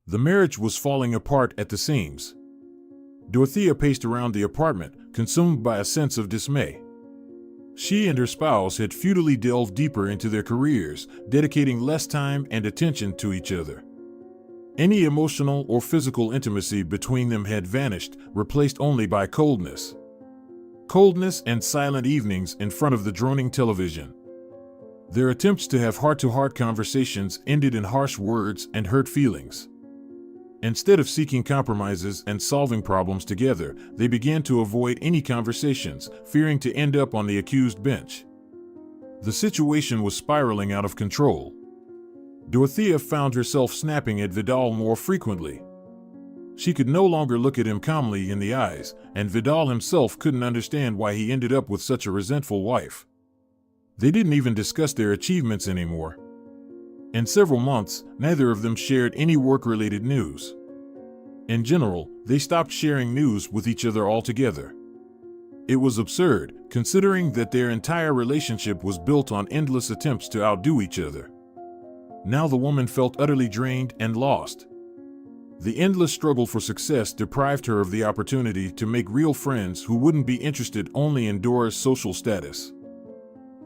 The marriage was falling apart at the seams. Dorothea paced around the apartment, consumed by a sense of dismay. She and her spouse had futilely delved deeper into their careers, dedicating less time and attention to each other. Any emotional or physical intimacy between them had vanished, replaced only by coldness. Coldness and silent evenings in front of the droning television. Their attempts to have heart-to-heart conversations ended in harsh words and hurt feelings. Instead of seeking compromises and solving problems together, they began to avoid any conversations, fearing to end up on the accused bench. The situation was spiraling out of control. Dorothea found herself snapping at Vidal more frequently. She could no longer look at him calmly in the eyes, and Vidal himself couldn't understand why he ended up with such a resentful wife. They didn't even discuss their achievements anymore. In several months, neither of them shared any work-related news. In general, they stopped sharing news with each other altogether. It was absurd, considering that their entire relationship was built on endless attempts to outdo each other. Now the woman felt utterly drained and lost. The endless struggle for success deprived her of the opportunity to make real friends who wouldn't be interested only in Dora's social status.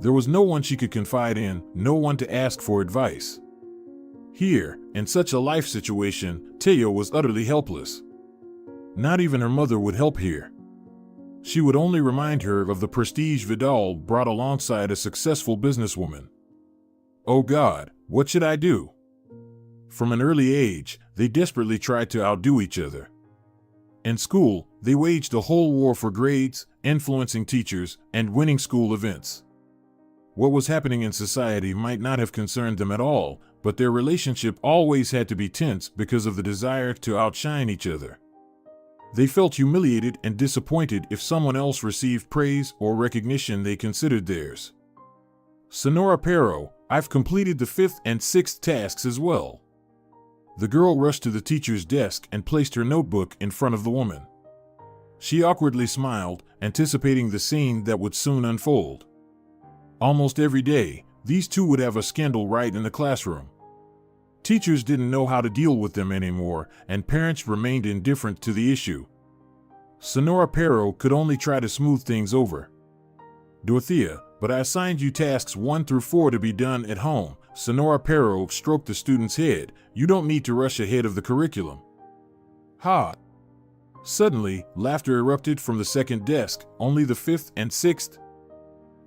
There was no one she could confide in, no one to ask for advice. Here, in such a life situation, Taya was utterly helpless. Not even her mother would help here. She would only remind her of the prestige Vidal brought alongside a successful businesswoman. Oh God, what should I do? From an early age, they desperately tried to outdo each other. In school, they waged a whole war for grades, influencing teachers, and winning school events. What was happening in society might not have concerned them at all, but their relationship always had to be tense because of the desire to outshine each other. They felt humiliated and disappointed if someone else received praise or recognition they considered theirs. Sonora Pero, I've completed the 5th and 6th tasks as well. The girl rushed to the teacher's desk and placed her notebook in front of the woman. She awkwardly smiled, anticipating the scene that would soon unfold. Almost every day, these two would have a scandal right in the classroom. Teachers didn't know how to deal with them anymore, and parents remained indifferent to the issue. Sonora Pero could only try to smooth things over. Dorothea, but I assigned you tasks 1 through 4 to be done at home. Sonora Pero stroked the student's head. You don't need to rush ahead of the curriculum. Ha! Suddenly, laughter erupted from the second desk. Only the 5th and 6th?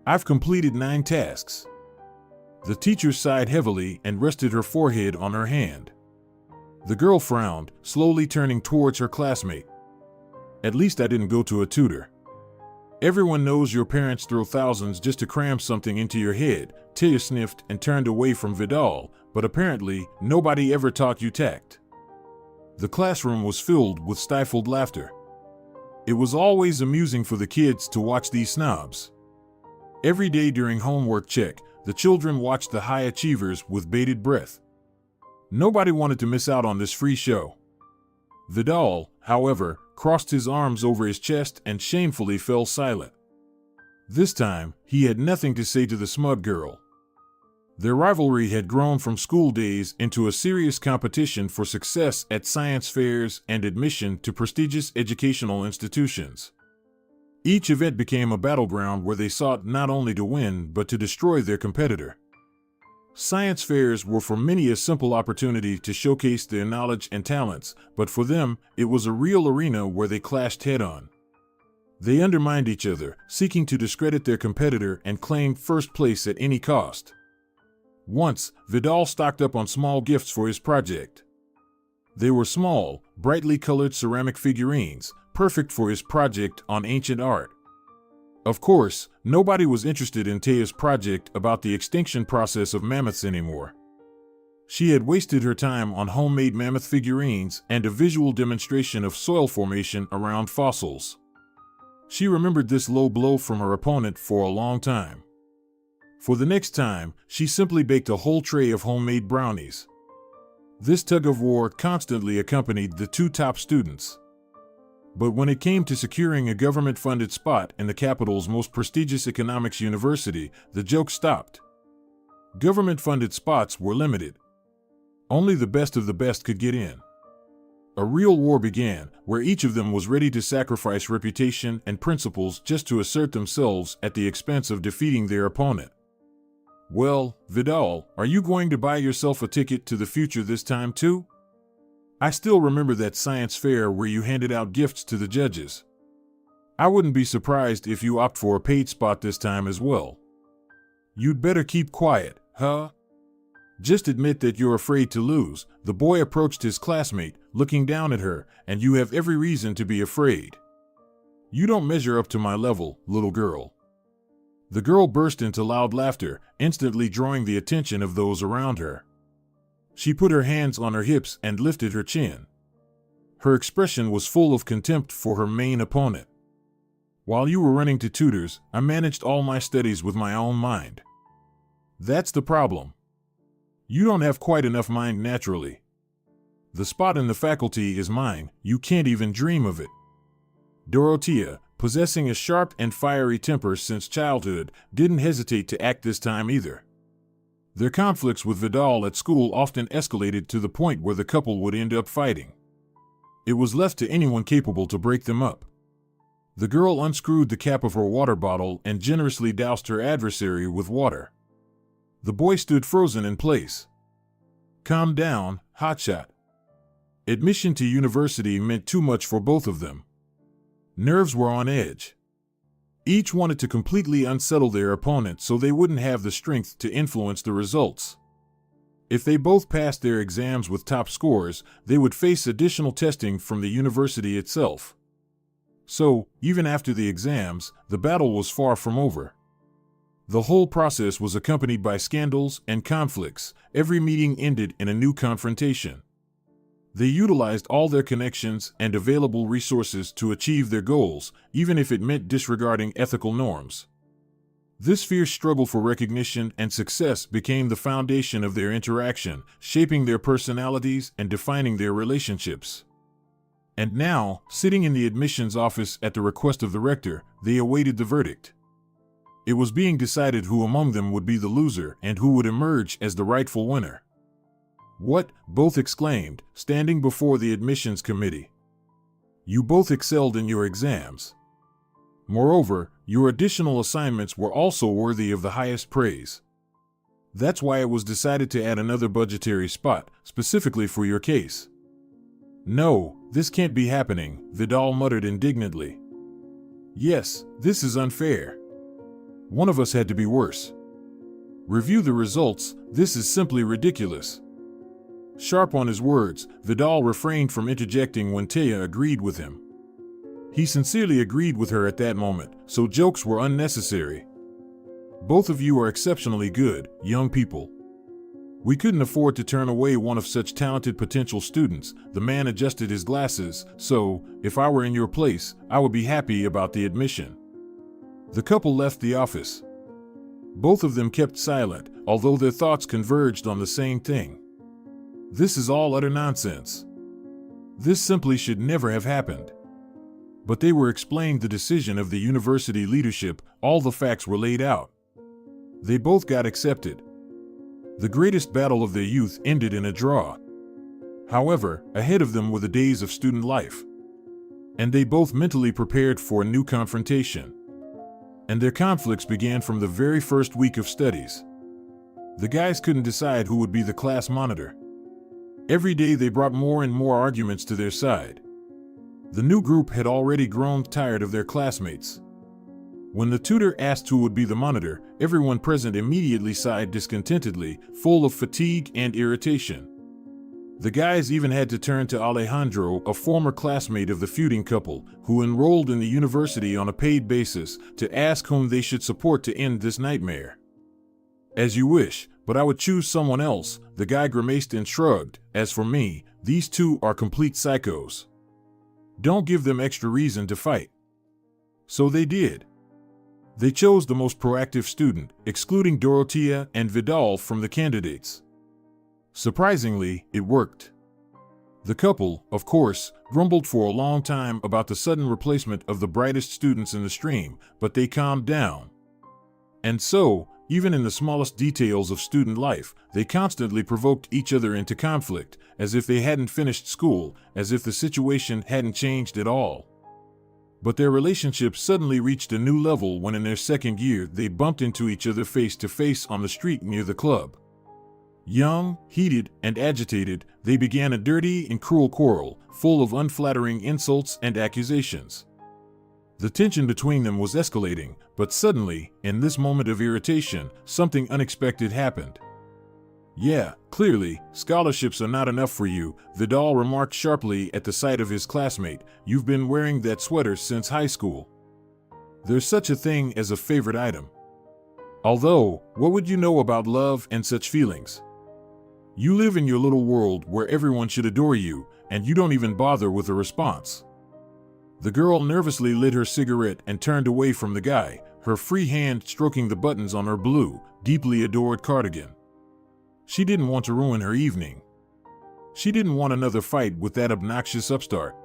I've completed 9 tasks. The teacher sighed heavily and rested her forehead on her hand. The girl frowned, slowly turning towards her classmate. At least I didn't go to a tutor. Everyone knows your parents throw thousands just to cram something into your head. Taya sniffed and turned away from Vidal, but apparently nobody ever taught you tact. The classroom was filled with stifled laughter. It was always amusing for the kids to watch these snobs. Every day during homework check, the children watched the high achievers with bated breath. Nobody wanted to miss out on this free show. Vidal, however, crossed his arms over his chest and shamefully fell silent. This time, he had nothing to say to the smug girl. Their rivalry had grown from school days into a serious competition for success at science fairs and admission to prestigious educational institutions. Each event became a battleground where they sought not only to win but to destroy their competitor. Science fairs were for many a simple opportunity to showcase their knowledge and talents, but for them, it was a real arena where they clashed head-on. They undermined each other, seeking to discredit their competitor and claim first place at any cost. Once, Vidal stocked up on small gifts for his project. They were small, brightly colored ceramic figurines, perfect for his project on ancient art. Of course, nobody was interested in Taya's project about the extinction process of mammoths anymore. She had wasted her time on homemade mammoth figurines and a visual demonstration of soil formation around fossils. She remembered this low blow from her opponent for a long time. For the next time, she simply baked a whole tray of homemade brownies. This tug-of-war constantly accompanied the two top students. But when it came to securing a government-funded spot in the capital's most prestigious economics university, the joke stopped. Government-funded spots were limited. Only the best of the best could get in. A real war began, where each of them was ready to sacrifice reputation and principles just to assert themselves at the expense of defeating their opponent. Well, Vidal, are you going to buy yourself a ticket to the future this time too? I still remember that science fair where you handed out gifts to the judges. I wouldn't be surprised if you opt for a paid spot this time as well. You'd better keep quiet, huh? Just admit that you're afraid to lose. The boy approached his classmate, looking down at her, and you have every reason to be afraid. You don't measure up to my level, little girl. The girl burst into loud laughter, instantly drawing the attention of those around her. She put her hands on her hips and lifted her chin. Her expression was full of contempt for her main opponent. While you were running to tutors, I managed all my studies with my own mind. That's the problem. You don't have quite enough mind naturally. The spot in the faculty is mine, you can't even dream of it. Dorothea, possessing a sharp and fiery temper since childhood, didn't hesitate to act this time either. Their conflicts with Vidal at school often escalated to the point where the couple would end up fighting. It was left to anyone capable to break them up. The girl unscrewed the cap of her water bottle and generously doused her adversary with water. The boy stood frozen in place. Calm down, hotshot. Admission to university meant too much for both of them. Nerves were on edge. Each wanted to completely unsettle their opponent so they wouldn't have the strength to influence the results. If they both passed their exams with top scores, they would face additional testing from the university itself. So, even after the exams, the battle was far from over. The whole process was accompanied by scandals and conflicts. Every meeting ended in a new confrontation. They utilized all their connections and available resources to achieve their goals, even if it meant disregarding ethical norms. This fierce struggle for recognition and success became the foundation of their interaction, shaping their personalities and defining their relationships. And now, sitting in the admissions office at the request of the rector, they awaited the verdict. It was being decided who among them would be the loser and who would emerge as the rightful winner. What? Both exclaimed, standing before the admissions committee. You both excelled in your exams. Moreover, your additional assignments were also worthy of the highest praise. That's why it was decided to add another budgetary spot, specifically for your case. No, this can't be happening, Vidal muttered indignantly. Yes, this is unfair. One of us had to be worse. Review the results, this is simply ridiculous. Sharp on his words, Vidal refrained from interjecting when Taya agreed with him. He sincerely agreed with her at that moment, so jokes were unnecessary. Both of you are exceptionally good, young people. We couldn't afford to turn away one of such talented potential students. The man adjusted his glasses, so, if I were in your place, I would be happy about the admission. The couple left the office. Both of them kept silent, although their thoughts converged on the same thing. This is all utter nonsense. This simply should never have happened. But they were explained the decision of the university leadership, all the facts were laid out. They both got accepted. The greatest battle of their youth ended in a draw. However, ahead of them were the days of student life. And they both mentally prepared for a new confrontation. And their conflicts began from the very first week of studies. The guys couldn't decide who would be the class monitor. Every day they brought more and more arguments to their side. The new group had already grown tired of their classmates. When the tutor asked who would be the monitor, everyone present immediately sighed discontentedly, full of fatigue and irritation. The guys even had to turn to Alejandro, a former classmate of the feuding couple, who enrolled in the university on a paid basis, to ask whom they should support to end this nightmare. As you wish, but I would choose someone else, the guy grimaced and shrugged. As for me, these two are complete psychos. Don't give them extra reason to fight. So they did. They chose the most proactive student, excluding Dorothea and Vidal from the candidates. Surprisingly, it worked. The couple, of course, grumbled for a long time about the sudden replacement of the brightest students in the stream, but they calmed down. And so, Even in the smallest details of student life, they constantly provoked each other into conflict, as if they hadn't finished school, as if the situation hadn't changed at all. But their relationship suddenly reached a new level when in their second year they bumped into each other face to face on the street near the club. Young, heated, and agitated, they began a dirty and cruel quarrel, full of unflattering insults and accusations. The tension between them was escalating, but suddenly, in this moment of irritation, something unexpected happened. "Yeah, clearly, scholarships are not enough for you," Vidal remarked sharply at the sight of his classmate. "You've been wearing that sweater since high school. There's such a thing as a favorite item. Although, what would you know about love and such feelings? You live in your little world where everyone should adore you, and you don't even bother with a response." The girl nervously lit her cigarette and turned away from the guy, her free hand stroking the buttons on her blue, deeply adored cardigan. She didn't want to ruin her evening. She didn't want another fight with that obnoxious upstart.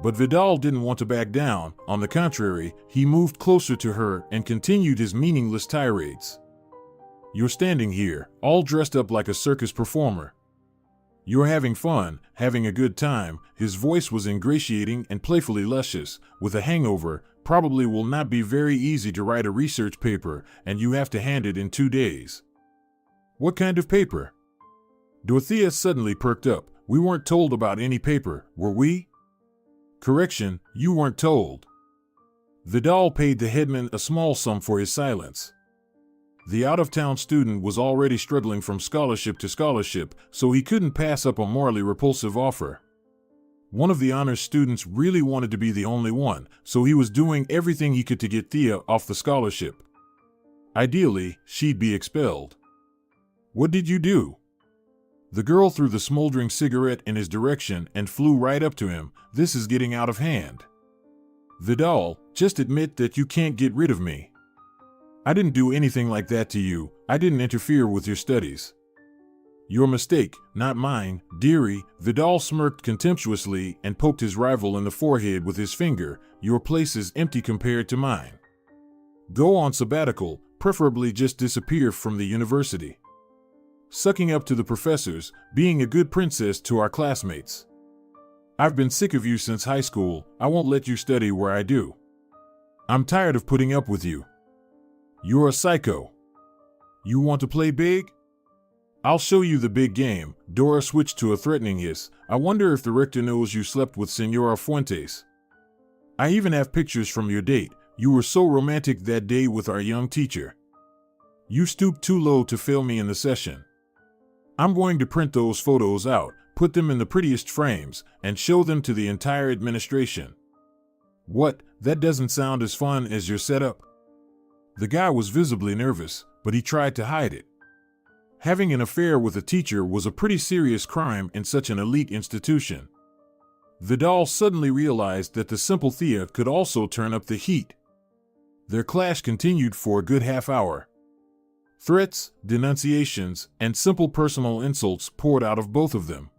But Vidal didn't want to back down. On the contrary, he moved closer to her and continued his meaningless tirades. "You're standing here, all dressed up like a circus performer. You're having fun, having a good time." His voice was ingratiating and playfully luscious. "With a hangover, probably will not be very easy to write a research paper, and you have to hand it in 2 days. "What kind of paper?" Dorothea suddenly perked up. "We weren't told about any paper, were we?" "Correction, you weren't told." Vidal paid the headman a small sum for his silence. The out-of-town student was already struggling from scholarship to scholarship, so he couldn't pass up a morally repulsive offer. One of the honors students really wanted to be the only one, so he was doing everything he could to get Thea off the scholarship. Ideally, she'd be expelled. "What did you do?" The girl threw the smoldering cigarette in his direction and flew right up to him. "This is getting out of hand. Vidal, just admit that you can't get rid of me. I didn't do anything like that to you. I didn't interfere with your studies." "Your mistake, not mine, dearie." Vidal smirked contemptuously and poked his rival in the forehead with his finger. "Your place is empty compared to mine. Go on sabbatical, preferably just disappear from the university. Sucking up to the professors, being a good princess to our classmates. I've been sick of you since high school. I won't let you study where I do. I'm tired of putting up with you. You're a psycho. You want to play big? I'll show you the big game." Dora switched to a threatening hiss. "I wonder if the rector knows you slept with Senora Fuentes. I even have pictures from your date. You were so romantic that day with our young teacher. You stooped too low to fail me in the session. I'm going to print those photos out, put them in the prettiest frames, and show them to the entire administration." "What? That doesn't sound as fun as your setup." The guy was visibly nervous, but he tried to hide it. Having an affair with a teacher was a pretty serious crime in such an elite institution. Vidal suddenly realized that the simple Thea could also turn up the heat. Their clash continued for a good half hour. Threats, denunciations, and simple personal insults poured out of both of them.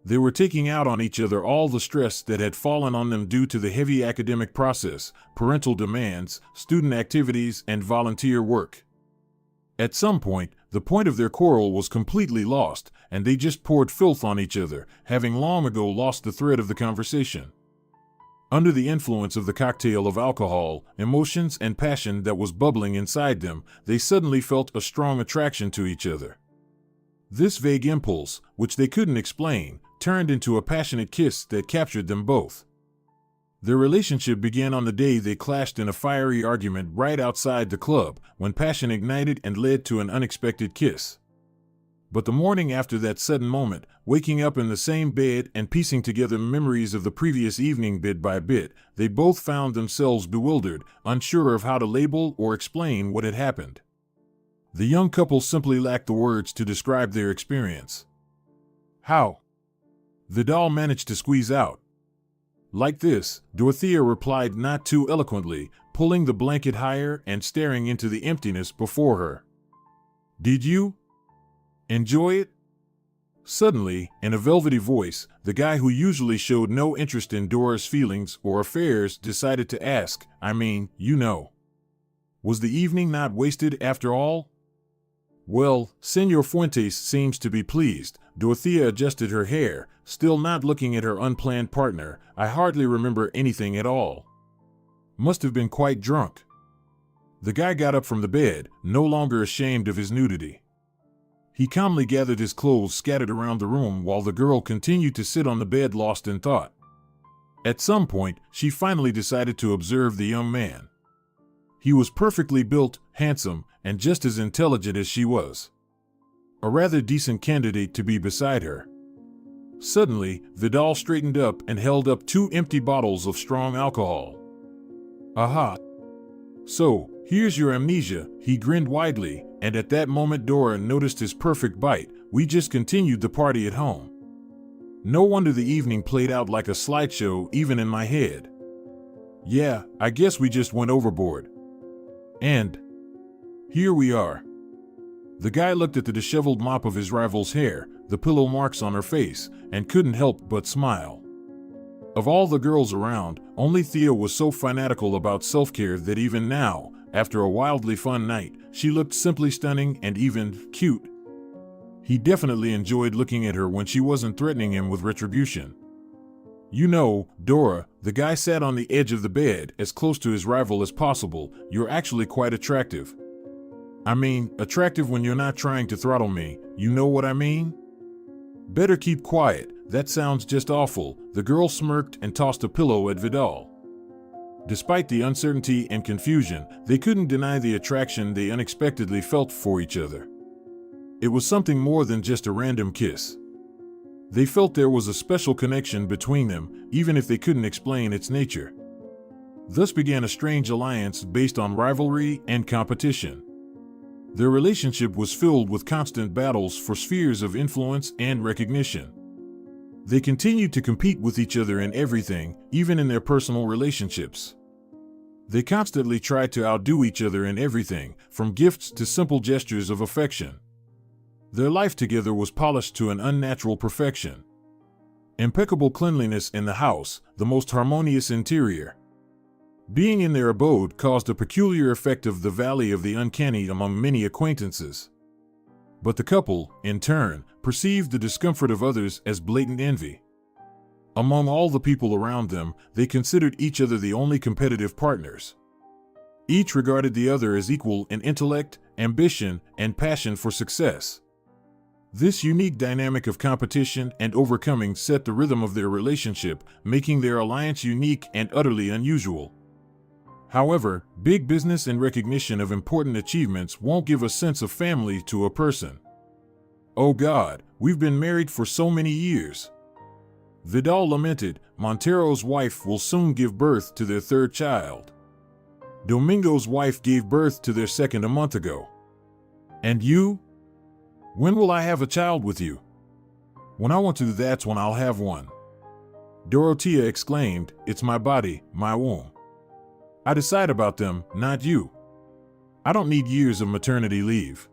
They were taking out on each other all the stress that had fallen on them due to the heavy academic process, parental demands, student activities, and volunteer work. At some point, the point of their quarrel was completely lost, and they just poured filth on each other, having long ago lost the thread of the conversation. Under the influence of the cocktail of alcohol, emotions, and passion that was bubbling inside them, they suddenly felt a strong attraction to each other. This vague impulse, which they couldn't explain, turned into a passionate kiss that captured them both. Their relationship began on the day they clashed in a fiery argument right outside the club, when passion ignited and led to an unexpected kiss. But the morning after that sudden moment, waking up in the same bed and piecing together memories of the previous evening bit by bit, they both found themselves bewildered, unsure of how to label or explain what had happened. The young couple simply lacked the words to describe their experience. "How?" Vidal managed to squeeze out. "Like this," Dorothea replied not too eloquently, pulling the blanket higher and staring into the emptiness before her. "Did you enjoy it?" Suddenly, in a velvety voice, the guy who usually showed no interest in Dora's feelings or affairs decided to ask, "I mean, you know." Was the evening not wasted after all? Well, Senor Fuentes seems to be pleased. Dorothea adjusted her hair, still not looking at her unplanned partner. I hardly remember anything at all. Must have been quite drunk. The guy got up from the bed, no longer ashamed of his nudity. He calmly gathered his clothes scattered around the room while the girl continued to sit on the bed lost in thought. At some point, she finally decided to observe the young man. He was perfectly built, handsome, and just as intelligent as she was. A rather decent candidate to be beside her. Suddenly, Vidal straightened up and held up 2 empty bottles of strong alcohol. Aha! So, here's your amnesia, he grinned widely, and at that moment Dora noticed his perfect bite. We just continued the party at home. No wonder the evening played out like a slideshow even in my head. Yeah, I guess we just went overboard. And here we are. The guy looked at the disheveled mop of his rival's hair, the pillow marks on her face, and couldn't help but smile. Of all the girls around, only Thea was so fanatical about self-care that even now, after a wildly fun night, she looked simply stunning and even cute. He definitely enjoyed looking at her when she wasn't threatening him with retribution. You know, Dora, the guy sat on the edge of the bed, as close to his rival as possible. You're actually quite attractive. I mean, attractive when you're not trying to throttle me, you know what I mean? Better keep quiet, that sounds just awful. The girl smirked and tossed a pillow at Vidal. Despite the uncertainty and confusion, they couldn't deny the attraction they unexpectedly felt for each other. It was something more than just a random kiss. They felt there was a special connection between them, even if they couldn't explain its nature. Thus began a strange alliance based on rivalry and competition. Their relationship was filled with constant battles for spheres of influence and recognition. They continued to compete with each other in everything, even in their personal relationships. They constantly tried to outdo each other in everything, from gifts to simple gestures of affection. Their life together was polished to an unnatural perfection. Impeccable cleanliness in the house, the most harmonious interior. Being in their abode caused a peculiar effect of the valley of the uncanny among many acquaintances. But the couple, in turn, perceived the discomfort of others as blatant envy. Among all the people around them, they considered each other the only competitive partners. Each regarded the other as equal in intellect, ambition, and passion for success. This unique dynamic of competition and overcoming set the rhythm of their relationship, making their alliance unique and utterly unusual. However, big business and recognition of important achievements won't give a sense of family to a person. Oh God, we've been married for so many years. Vidal lamented. Montero's wife will soon give birth to their 3rd child. Domingo's wife gave birth to their 2nd a month ago. And you? When will I have a child with you? When I want to, that's when I'll have one. Dorothea exclaimed, it's my body, my womb. I decide about them, not you. I don't need years of maternity leave.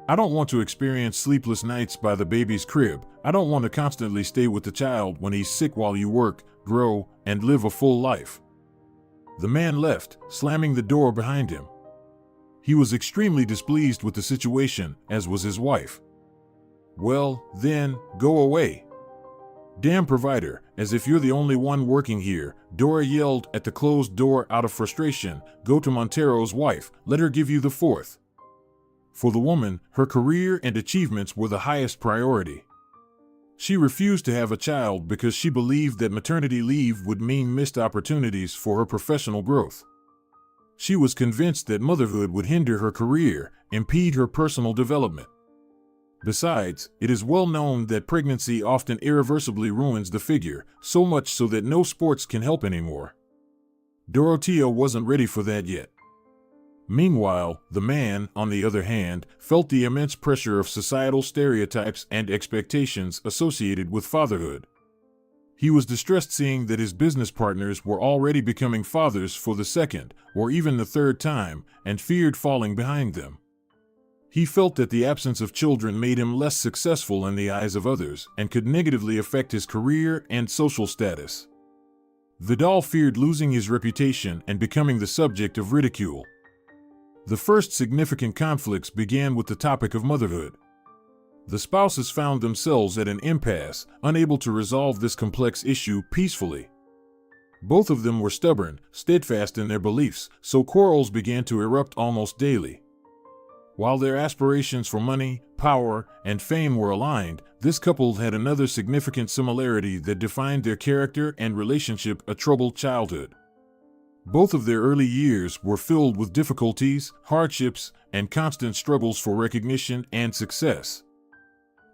I don't want to experience sleepless nights by the baby's crib. I don't want to constantly stay with the child when he's sick while you work, grow, and live a full life. The man left, slamming the door behind him. He was extremely displeased with the situation, as was his wife. Well, then, go away. Damn provider, as if you're the only one working here, Dora yelled at the closed door out of frustration. Go to Montero's wife, let her give you the 4th. For the woman, her career and achievements were the highest priority. She refused to have a child because she believed that maternity leave would mean missed opportunities for her professional growth. She was convinced that motherhood would hinder her career, impede her personal development. Besides, it is well known that pregnancy often irreversibly ruins the figure, so much so that no sports can help anymore. Dorothea wasn't ready for that yet. Meanwhile, the man, on the other hand, felt the immense pressure of societal stereotypes and expectations associated with fatherhood. He was distressed seeing that his business partners were already becoming fathers for the 2nd, or even the 3rd time, and feared falling behind them. He felt that the absence of children made him less successful in the eyes of others and could negatively affect his career and social status. Vidal feared losing his reputation and becoming the subject of ridicule. The first significant conflicts began with the topic of motherhood. The spouses found themselves at an impasse, unable to resolve this complex issue peacefully. Both of them were stubborn, steadfast in their beliefs, so quarrels began to erupt almost daily. While their aspirations for money, power, and fame were aligned, this couple had another significant similarity that defined their character and relationship: a troubled childhood. Both of their early years were filled with difficulties, hardships, and constant struggles for recognition and success.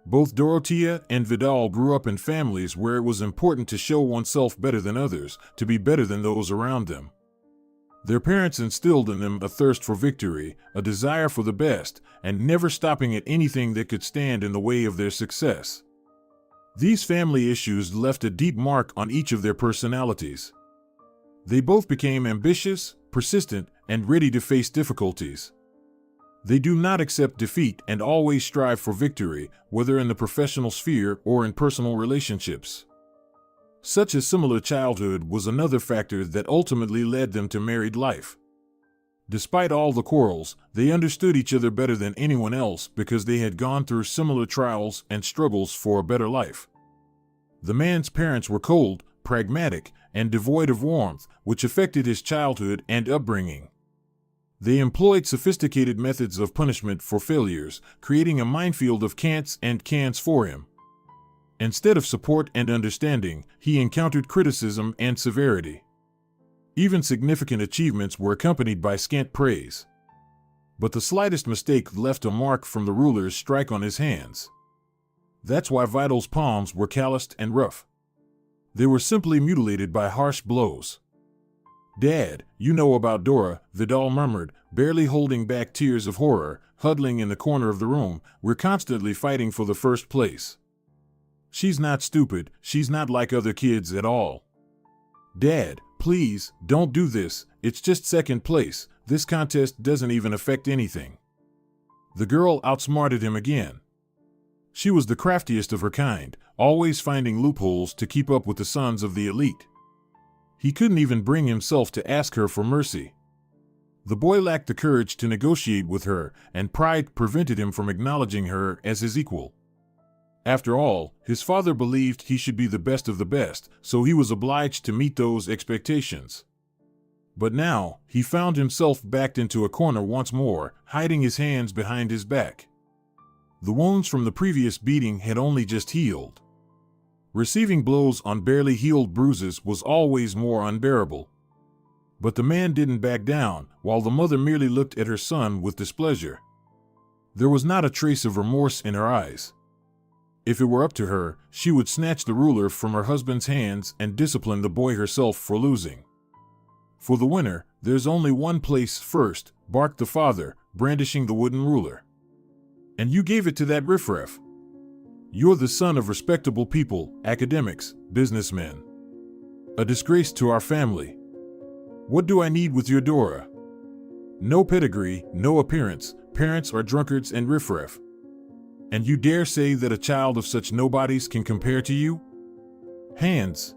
Both Dorothea and Vidal grew up in families where it was important to show oneself better than others, to be better than those around them. Their parents instilled in them a thirst for victory, a desire for the best, and never stopping at anything that could stand in the way of their success. These family issues left a deep mark on each of their personalities. They both became ambitious, persistent, and ready to face difficulties. They do not accept defeat and always strive for victory, whether in the professional sphere or in personal relationships. Such a similar childhood was another factor that ultimately led them to married life. Despite all the quarrels, they understood each other better than anyone else because they had gone through similar trials and struggles for a better life. The man's parents were cold, pragmatic, and devoid of warmth, which affected his childhood and upbringing. They employed sophisticated methods of punishment for failures, creating a minefield of can'ts and cans for him. Instead of support and understanding, he encountered criticism and severity. Even significant achievements were accompanied by scant praise. But the slightest mistake left a mark from the ruler's strike on his hands. That's why Vidal's palms were calloused and rough. They were simply mutilated by harsh blows. "Dad, you know about Dora," Vidal murmured, barely holding back tears of horror, huddling in the corner of the room. "We're constantly fighting for the first place. She's not stupid, she's not like other kids at all. Dad, please, don't do this, it's just second place, this contest doesn't even affect anything." The girl outsmarted him again. She was the craftiest of her kind, always finding loopholes to keep up with the sons of the elite. He couldn't even bring himself to ask her for mercy. The boy lacked the courage to negotiate with her, and pride prevented him from acknowledging her as his equal. After all, his father believed he should be the best of the best, so he was obliged to meet those expectations. But now, he found himself backed into a corner once more, hiding his hands behind his back. The wounds from the previous beating had only just healed. Receiving blows on barely healed bruises was always more unbearable. But the man didn't back down, while the mother merely looked at her son with displeasure. There was not a trace of remorse in her eyes. If it were up to her, she would snatch the ruler from her husband's hands and discipline the boy herself for losing. "For the winner, there's only one place first," barked the father, brandishing the wooden ruler. "And you gave it to that riffraff. You're the son of respectable people, academics, businessmen. A disgrace to our family. What do I need with your Dora? No pedigree, no appearance, parents are drunkards and riffraff. And you dare say that a child of such nobodies can compare to you? Hands.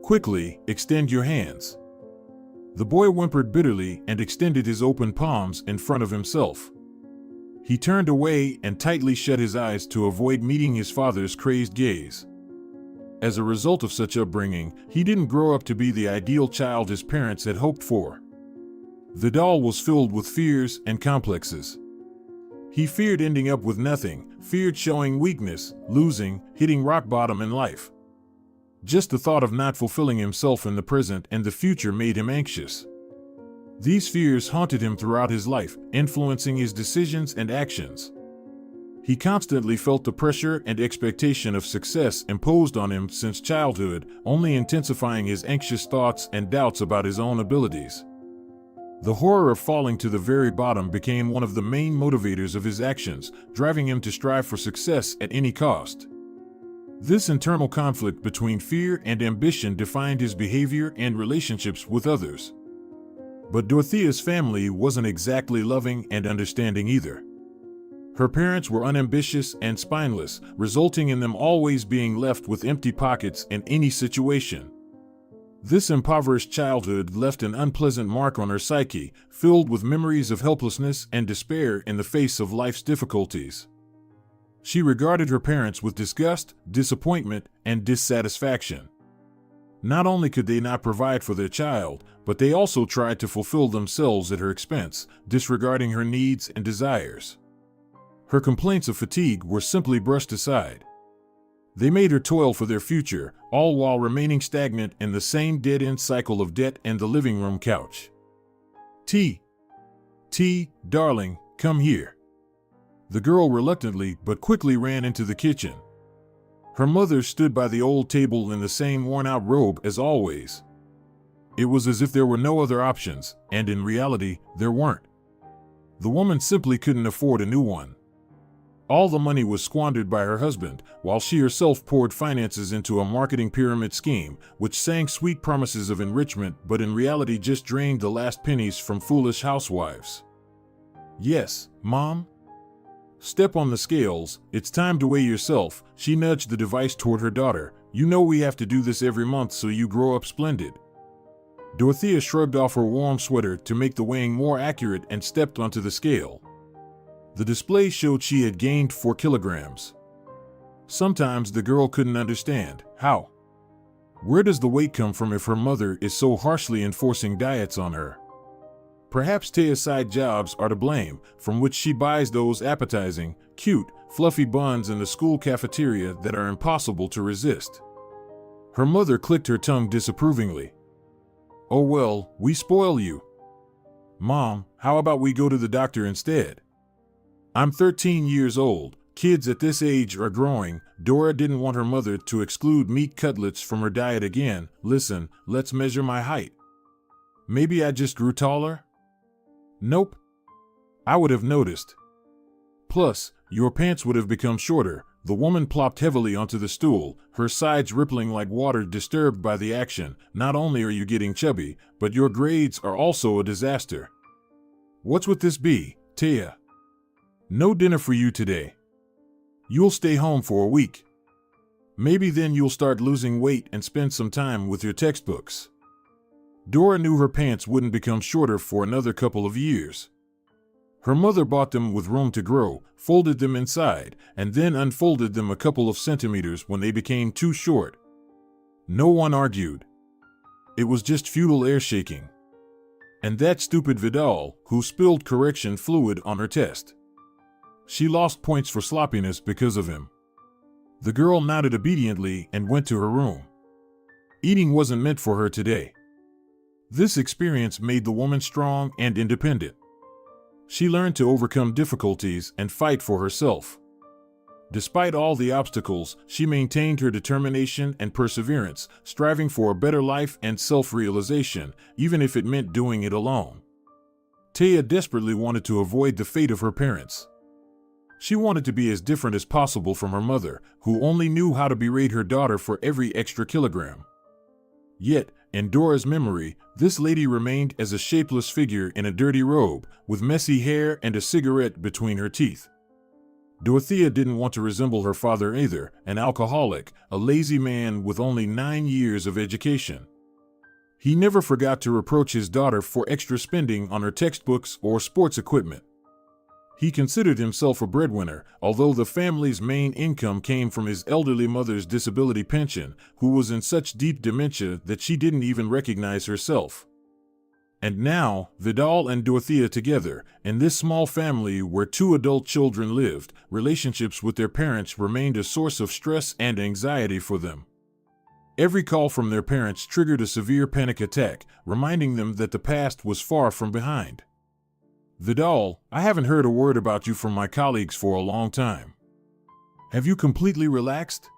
Quickly, extend your hands." The boy whimpered bitterly and extended his open palms in front of himself. He turned away and tightly shut his eyes to avoid meeting his father's crazed gaze. As a result of such upbringing, he didn't grow up to be the ideal child his parents had hoped for. Vidal was filled with fears and complexes. He feared ending up with nothing, feared showing weakness, losing, hitting rock bottom in life. Just the thought of not fulfilling himself in the present and the future made him anxious. These fears haunted him throughout his life, influencing his decisions and actions. He constantly felt the pressure and expectation of success imposed on him since childhood, only intensifying his anxious thoughts and doubts about his own abilities. The horror of falling to the very bottom became one of the main motivators of his actions, driving him to strive for success at any cost. This internal conflict between fear and ambition defined his behavior and relationships with others. But Dorothea's family wasn't exactly loving and understanding either. Her parents were unambitious and spineless, resulting in them always being left with empty pockets in any situation. This impoverished childhood left an unpleasant mark on her psyche, filled with memories of helplessness and despair in the face of life's difficulties. She regarded her parents with disgust, disappointment, and dissatisfaction. Not only could they not provide for their child, but they also tried to fulfill themselves at her expense, disregarding her needs and desires. Her complaints of fatigue were simply brushed aside. They made her toil for their future, all while remaining stagnant in the same dead-end cycle of debt and the living room couch. T, darling, come here. The girl reluctantly but quickly ran into the kitchen. Her mother stood by the old table in the same worn-out robe as always. It was as if there were no other options, and in reality, there weren't. The woman simply couldn't afford a new one. All the money was squandered by her husband, while she herself poured finances into a marketing pyramid scheme, which sang sweet promises of enrichment but in reality just drained the last pennies from foolish housewives. Yes, Mom? Step on the scales, it's time to weigh yourself, she nudged the device toward her daughter. You know we have to do this every month so you grow up splendid. Dorothea shrugged off her warm sweater to make the weighing more accurate and stepped onto the scale. The display showed she had gained 4 kilograms. Sometimes the girl couldn't understand how. Where does the weight come from if her mother is so harshly enforcing diets on her? Perhaps Taya's side jobs are to blame, from which she buys those appetizing, cute, fluffy buns in the school cafeteria that are impossible to resist. Her mother clicked her tongue disapprovingly. Oh well, we spoil you. Mom, how about we go to the doctor instead? I'm 13 years old. Kids at this age are growing. Dora didn't want her mother to exclude meat cutlets from her diet again. Listen, let's measure my height. Maybe I just grew taller? Nope. I would have noticed. Plus, your pants would have become shorter. The woman plopped heavily onto the stool, her sides rippling like water disturbed by the action. Not only are you getting chubby, but your grades are also a disaster. What's with this bee, Taya? No dinner for you today. You'll stay home for a week. Maybe then you'll start losing weight and spend some time with your textbooks. Dora knew her pants wouldn't become shorter for another couple of years. Her mother bought them with room to grow, folded them inside, and then unfolded them a couple of centimeters when they became too short. No one argued. It was just futile air shaking. And that stupid Vidal, who spilled correction fluid on her test. She lost points for sloppiness because of him. The girl nodded obediently and went to her room. Eating wasn't meant for her today. This experience made the woman strong and independent. She learned to overcome difficulties and fight for herself. Despite all the obstacles, she maintained her determination and perseverance, striving for a better life and self-realization, even if it meant doing it alone. Taya desperately wanted to avoid the fate of her parents. She wanted to be as different as possible from her mother, who only knew how to berate her daughter for every extra kilogram. Yet, in Dora's memory, this lady remained as a shapeless figure in a dirty robe, with messy hair and a cigarette between her teeth. Dorothea didn't want to resemble her father either, an alcoholic, a lazy man with only 9 years of education. He never forgot to reproach his daughter for extra spending on her textbooks or sports equipment. He considered himself a breadwinner, although the family's main income came from his elderly mother's disability pension, who was in such deep dementia that she didn't even recognize herself. And now, Vidal and Dorothea together, in this small family where 2 adult children lived, relationships with their parents remained a source of stress and anxiety for them. Every call from their parents triggered a severe panic attack, reminding them that the past was far from behind. Vidal, I haven't heard a word about you from my colleagues for a long time. Have you completely relaxed?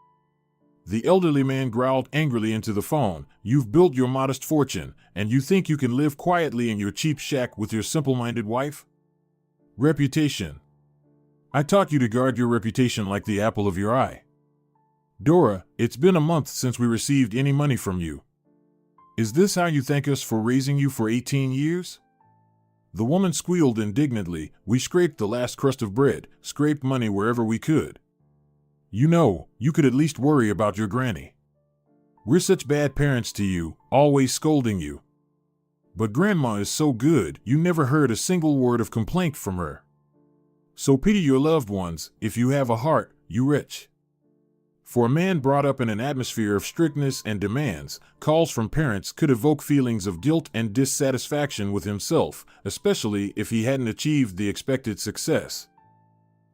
The elderly man growled angrily into the phone. You've built your modest fortune, and you think you can live quietly in your cheap shack with your simple-minded wife? Reputation. I taught you to guard your reputation like the apple of your eye. Dora, it's been a month since we received any money from you. Is this how you thank us for raising you for 18 years? The woman squealed indignantly. We scraped the last crust of bread, scraped money wherever we could. You know, you could at least worry about your granny. We're such bad parents to you, always scolding you. But Grandma is so good, you never heard a single word of complaint from her. So pity your loved ones, if you have a heart, you wretch. For a man brought up in an atmosphere of strictness and demands, calls from parents could evoke feelings of guilt and dissatisfaction with himself, especially if he hadn't achieved the expected success.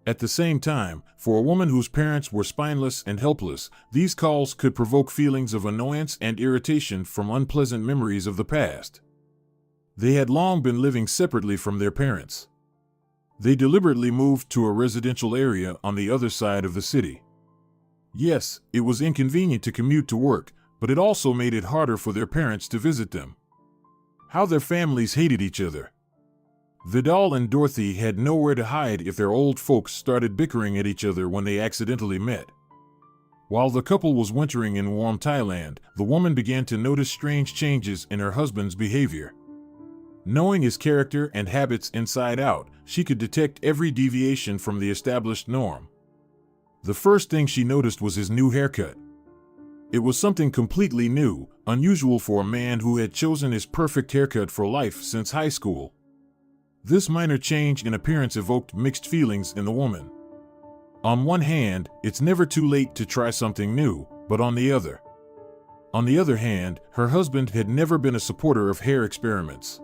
At the same time, for a woman whose parents were spineless and helpless, these calls could provoke feelings of annoyance and irritation from unpleasant memories of the past. They had long been living separately from their parents. They deliberately moved to a residential area on the other side of the city. Yes, it was inconvenient to commute to work, but it also made it harder for their parents to visit them. How their families hated each other. Vidal and Dorothy had nowhere to hide if their old folks started bickering at each other when they accidentally met. While the couple was wintering in warm Thailand, the woman began to notice strange changes in her husband's behavior. Knowing his character and habits inside out, she could detect every deviation from the established norm. The first thing she noticed was his new haircut. It was something completely new, unusual for a man who had chosen his perfect haircut for life since high school. This minor change in appearance evoked mixed feelings in the woman. On one hand, it's never too late to try something new, but on the other hand, her husband had never been a supporter of hair experiments.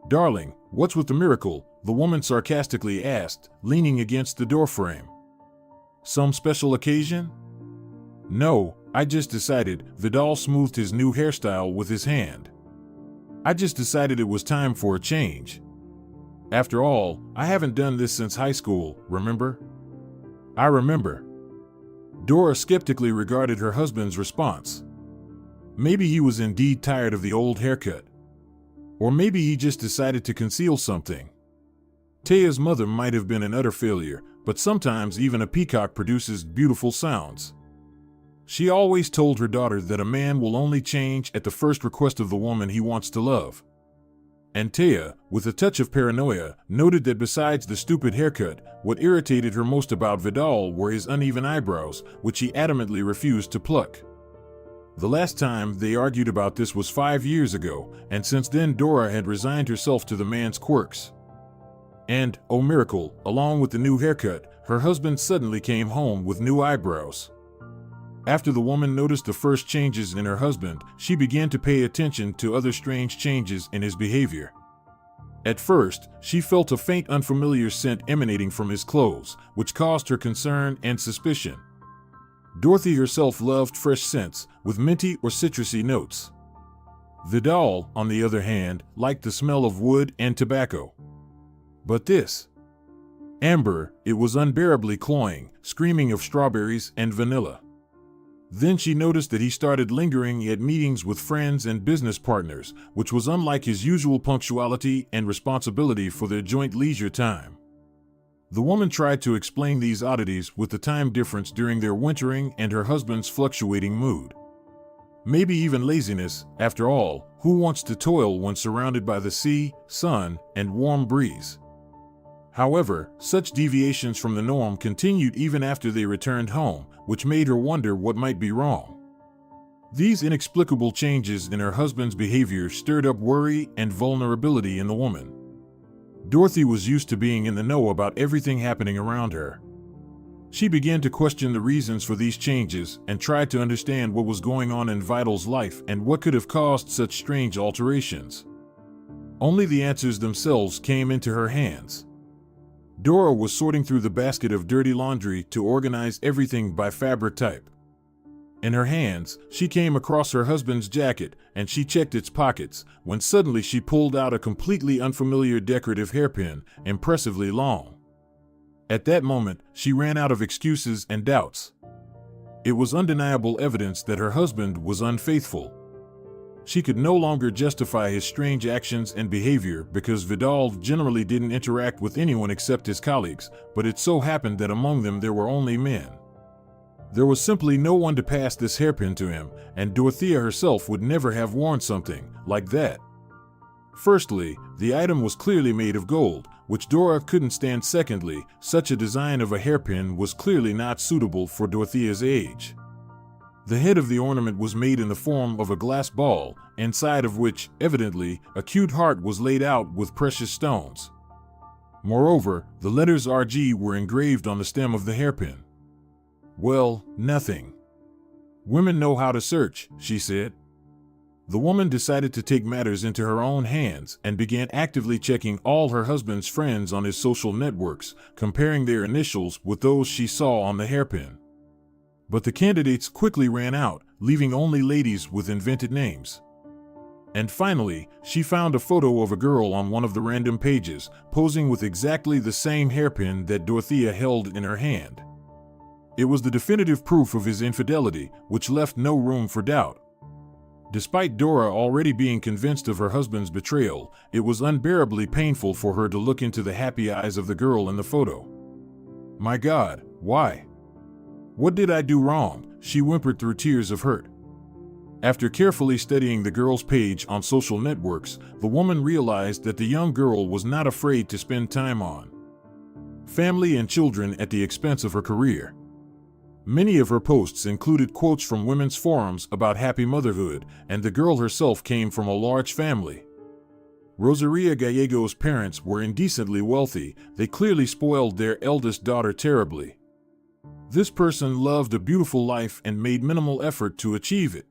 "Darling, what's with the miracle?" the woman sarcastically asked, leaning against the doorframe. "Some special occasion?" "No, I just decided," Vidal smoothed his new hairstyle with his hand. "I just decided it was time for a change. After all, I haven't done this since high school, remember?" "I remember." Dora skeptically regarded her husband's response. Maybe he was indeed tired of the old haircut. Or maybe he just decided to conceal something. Taya's mother might have been an utter failure, but sometimes even a peacock produces beautiful sounds. She always told her daughter that a man will only change at the first request of the woman he wants to love. And Taya, with a touch of paranoia, noted that besides the stupid haircut, what irritated her most about Vidal were his uneven eyebrows, which he adamantly refused to pluck. The last time they argued about this was 5 years ago, and since then Dora had resigned herself to the man's quirks. And, oh miracle, along with the new haircut, her husband suddenly came home with new eyebrows. After the woman noticed the first changes in her husband, she began to pay attention to other strange changes in his behavior. At first, she felt a faint unfamiliar scent emanating from his clothes, which caused her concern and suspicion. Dorothy herself loved fresh scents, with minty or citrusy notes. Vidal, on the other hand, liked the smell of wood and tobacco. But this Amber, it was unbearably cloying, screaming of strawberries and vanilla. Then she noticed that he started lingering at meetings with friends and business partners, which was unlike his usual punctuality and responsibility for their joint leisure time. The woman tried to explain these oddities with the time difference during their wintering and her husband's fluctuating mood. Maybe even laziness, after all, who wants to toil when surrounded by the sea, sun, and warm breeze? However, such deviations from the norm continued even after they returned home, which made her wonder what might be wrong. These inexplicable changes in her husband's behavior stirred up worry and vulnerability in the woman. Dorothy was used to being in the know about everything happening around her. She began to question the reasons for these changes and tried to understand what was going on in Vidal's life and what could have caused such strange alterations. Only the answers themselves came into her hands. Dora was sorting through the basket of dirty laundry to organize everything by fabric type. In her hands, she came across her husband's jacket, and she checked its pockets, when suddenly she pulled out a completely unfamiliar decorative hairpin, impressively long. At that moment, she ran out of excuses and doubts. It was undeniable evidence that her husband was unfaithful. She could no longer justify his strange actions and behavior because Vidal generally didn't interact with anyone except his colleagues, but it so happened that among them there were only men. There was simply no one to pass this hairpin to him, and Dorothea herself would never have worn something like that. Firstly, the item was clearly made of gold, which Dora couldn't stand. Secondly, such a design of a hairpin was clearly not suitable for Dorothea's age. The head of the ornament was made in the form of a glass ball, inside of which, evidently, a cute heart was laid out with precious stones. Moreover, the letters RG were engraved on the stem of the hairpin. Well, nothing. Women know how to search, she said. The woman decided to take matters into her own hands and began actively checking all her husband's friends on his social networks, comparing their initials with those she saw on the hairpin. But the candidates quickly ran out, leaving only ladies with invented names. And finally, she found a photo of a girl on one of the random pages, posing with exactly the same hairpin that Dorothea held in her hand. It was the definitive proof of his infidelity, which left no room for doubt. Despite Dora already being convinced of her husband's betrayal, it was unbearably painful for her to look into the happy eyes of the girl in the photo. My God, why? What did I do wrong? She whimpered through tears of hurt. After carefully studying the girl's page on social networks, the woman realized that the young girl was not afraid to spend time on family and children at the expense of her career. Many of her posts included quotes from women's forums about happy motherhood, and the girl herself came from a large family. Rosaria Gallego's parents were indecently wealthy. They clearly spoiled their eldest daughter terribly. This person loved a beautiful life and made minimal effort to achieve it.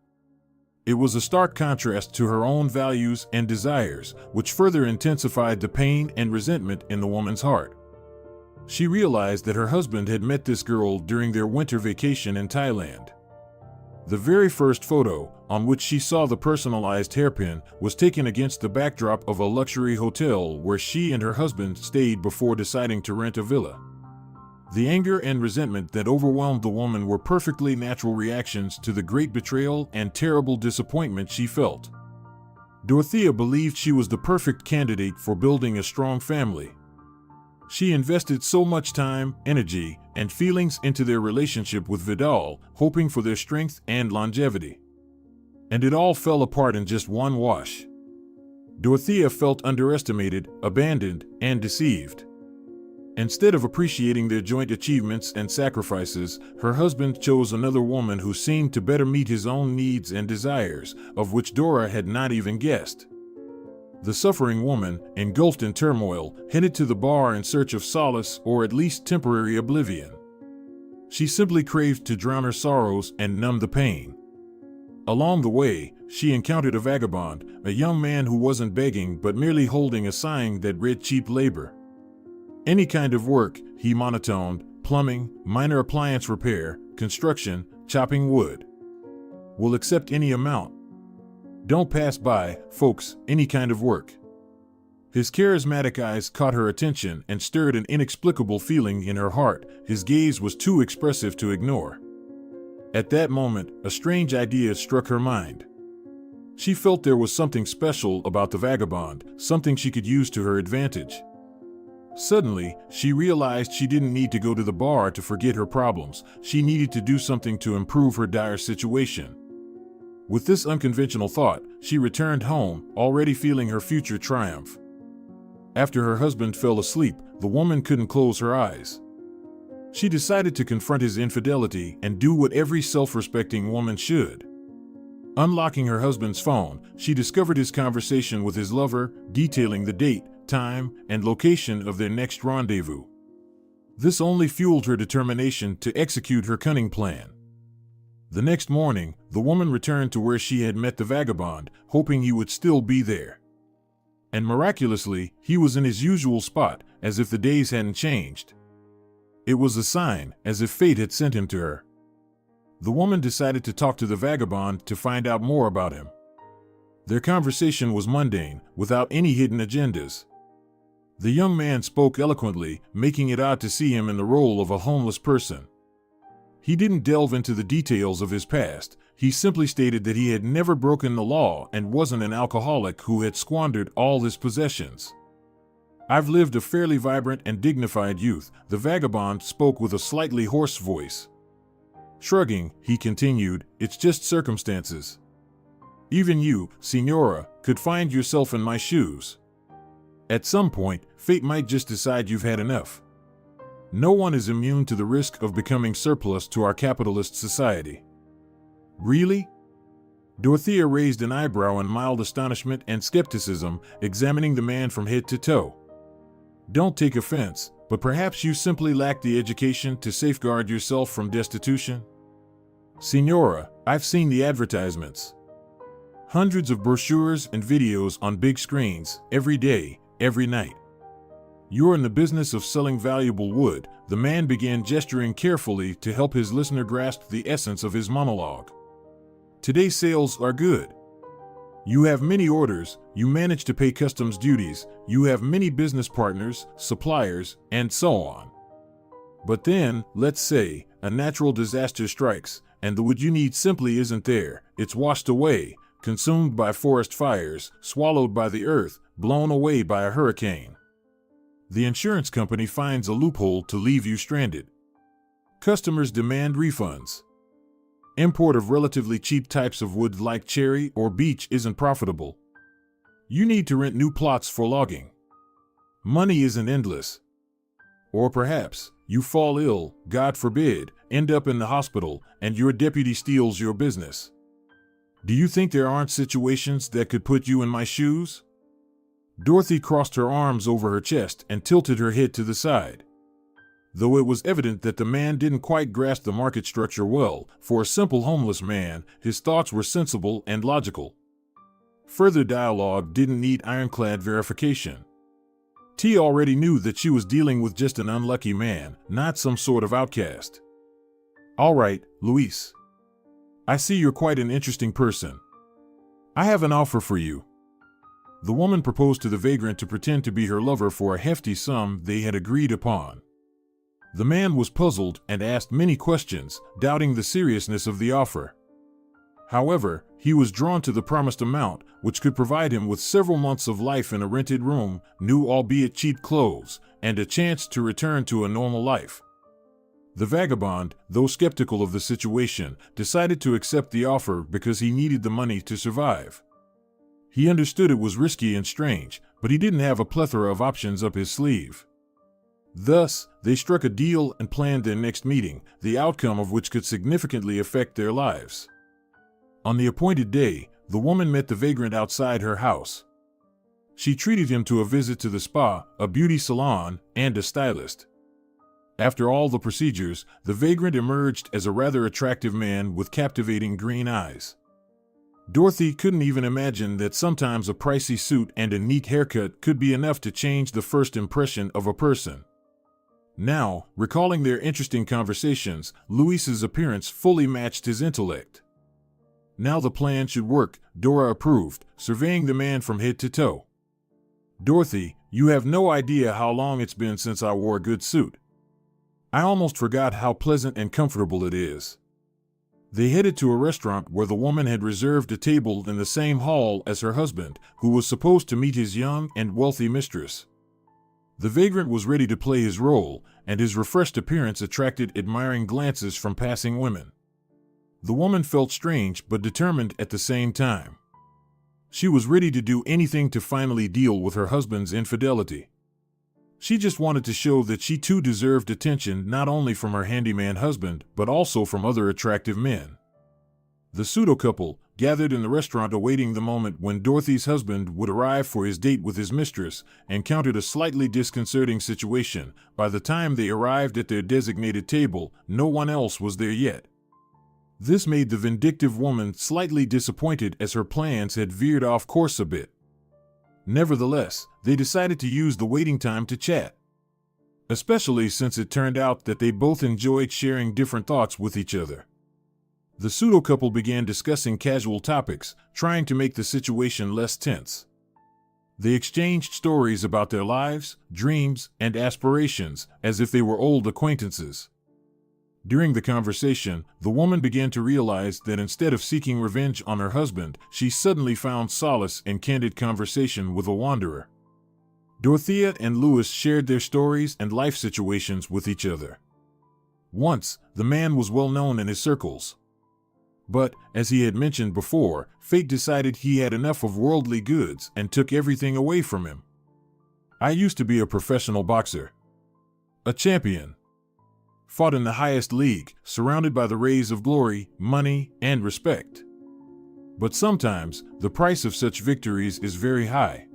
It was a stark contrast to her own values and desires, which further intensified the pain and resentment in the woman's heart. She realized that her husband had met this girl during their winter vacation in Thailand. The very first photo, on which she saw the personalized hairpin, was taken against the backdrop of a luxury hotel where she and her husband stayed before deciding to rent a villa. The anger and resentment that overwhelmed the woman were perfectly natural reactions to the great betrayal and terrible disappointment she felt. Dorothea believed she was the perfect candidate for building a strong family. She invested so much time, energy, and feelings into their relationship with Vidal, hoping for their strength and longevity. And it all fell apart in just one wash. Dorothea felt underestimated, abandoned, and deceived. Instead of appreciating their joint achievements and sacrifices, her husband chose another woman who seemed to better meet his own needs and desires, of which Dora had not even guessed. The suffering woman, engulfed in turmoil, headed to the bar in search of solace or at least temporary oblivion. She simply craved to drown her sorrows and numb the pain. Along the way, she encountered a vagabond, a young man who wasn't begging but merely holding a sign that read cheap labor. Any kind of work, he monotoned: plumbing, minor appliance repair, construction, chopping wood. We'll accept any amount. Don't pass by, folks, any kind of work. His charismatic eyes caught her attention and stirred an inexplicable feeling in her heart. His gaze was too expressive to ignore. At that moment, a strange idea struck her mind. She felt there was something special about the vagabond, something she could use to her advantage. Suddenly, she realized she didn't need to go to the bar to forget her problems. She needed to do something to improve her dire situation. With this unconventional thought, she returned home, already feeling her future triumph. After her husband fell asleep, the woman couldn't close her eyes. She decided to confront his infidelity and do what every self-respecting woman should. Unlocking her husband's phone, she discovered his conversation with his lover, detailing the date, time, and location of their next rendezvous. This only fueled her determination to execute her cunning plan. The next morning, the woman returned to where she had met the vagabond, hoping he would still be there. And miraculously, he was in his usual spot, as if the days hadn't changed. It was a sign, as if fate had sent him to her. The woman decided to talk to the vagabond to find out more about him. Their conversation was mundane, without any hidden agendas. The young man spoke eloquently, making it odd to see him in the role of a homeless person. He didn't delve into the details of his past. He simply stated that he had never broken the law and wasn't an alcoholic who had squandered all his possessions. I've lived a fairly vibrant and dignified youth, the vagabond spoke with a slightly hoarse voice. Shrugging, he continued, it's just circumstances. Even you, Signora, could find yourself in my shoes. At some point, fate might just decide you've had enough. No one is immune to the risk of becoming surplus to our capitalist society. Really? Dorothea raised an eyebrow in mild astonishment and skepticism, examining the man from head to toe. Don't take offense, but perhaps you simply lack the education to safeguard yourself from destitution? Signora, I've seen the advertisements. Hundreds of brochures and videos on big screens, every day, every night. You're in the business of selling valuable wood. The man began gesturing carefully to help his listener grasp the essence of his monologue. Today's sales are good. You have many orders, you manage to pay customs duties, you have many business partners, suppliers, and so on. But then, let's say, a natural disaster strikes, and the wood you need simply isn't there. It's washed away, consumed by forest fires, swallowed by the earth, blown away by a hurricane. The insurance company finds a loophole to leave you stranded. Customers demand refunds. Import of relatively cheap types of wood like cherry or beech isn't profitable. You need to rent new plots for logging. Money isn't endless. Or perhaps you fall ill, God forbid, end up in the hospital, and your deputy steals your business. Do you think there aren't situations that could put you in my shoes? Dorothy crossed her arms over her chest and tilted her head to the side. Though it was evident that the man didn't quite grasp the market structure well, for a simple homeless man, his thoughts were sensible and logical. Further dialogue didn't need ironclad verification. T already knew that she was dealing with just an unlucky man, not some sort of outcast. All right, Luis. I see you're quite an interesting person. I have an offer for you. The woman proposed to the vagrant to pretend to be her lover for a hefty sum they had agreed upon. The man was puzzled and asked many questions, doubting the seriousness of the offer. However, he was drawn to the promised amount, which could provide him with several months of life in a rented room, new albeit cheap clothes, and a chance to return to a normal life. The vagabond, though skeptical of the situation, decided to accept the offer because he needed the money to survive. He understood it was risky and strange, but he didn't have a plethora of options up his sleeve. Thus, they struck a deal and planned their next meeting, the outcome of which could significantly affect their lives. On the appointed day, the woman met the vagrant outside her house. She treated him to a visit to the spa, a beauty salon, and a stylist. After all the procedures, the vagrant emerged as a rather attractive man with captivating green eyes. Dorothy couldn't even imagine that sometimes a pricey suit and a neat haircut could be enough to change the first impression of a person. Now, recalling their interesting conversations, Luis's appearance fully matched his intellect. Now the plan should work, Dora approved, surveying the man from head to toe. Dorothy, you have no idea how long it's been since I wore a good suit. I almost forgot how pleasant and comfortable it is. They headed to a restaurant where the woman had reserved a table in the same hall as her husband, who was supposed to meet his young and wealthy mistress. The vagrant was ready to play his role, and his refreshed appearance attracted admiring glances from passing women. The woman felt strange but determined at the same time. She was ready to do anything to finally deal with her husband's infidelity. She just wanted to show that she too deserved attention not only from her handyman husband, but also from other attractive men. The pseudo-couple gathered in the restaurant awaiting the moment when Dorothy's husband would arrive for his date with his mistress, encountered a slightly disconcerting situation. By the time they arrived at their designated table, no one else was there yet. This made the vindictive woman slightly disappointed as her plans had veered off course a bit. Nevertheless, they decided to use the waiting time to chat. Especially since it turned out that they both enjoyed sharing different thoughts with each other. The pseudo-couple began discussing casual topics, trying to make the situation less tense. They exchanged stories about their lives, dreams, and aspirations, as if they were old acquaintances. During the conversation, the woman began to realize that instead of seeking revenge on her husband, she suddenly found solace in candid conversation with a wanderer. Dorothea and Louis shared their stories and life situations with each other. Once, the man was well known in his circles. But, as he had mentioned before, fate decided he had enough of worldly goods and took everything away from him. I used to be a professional boxer. A champion. fought in the highest league, surrounded by the rays of glory, money, and respect. But sometimes, the price of such victories is very high.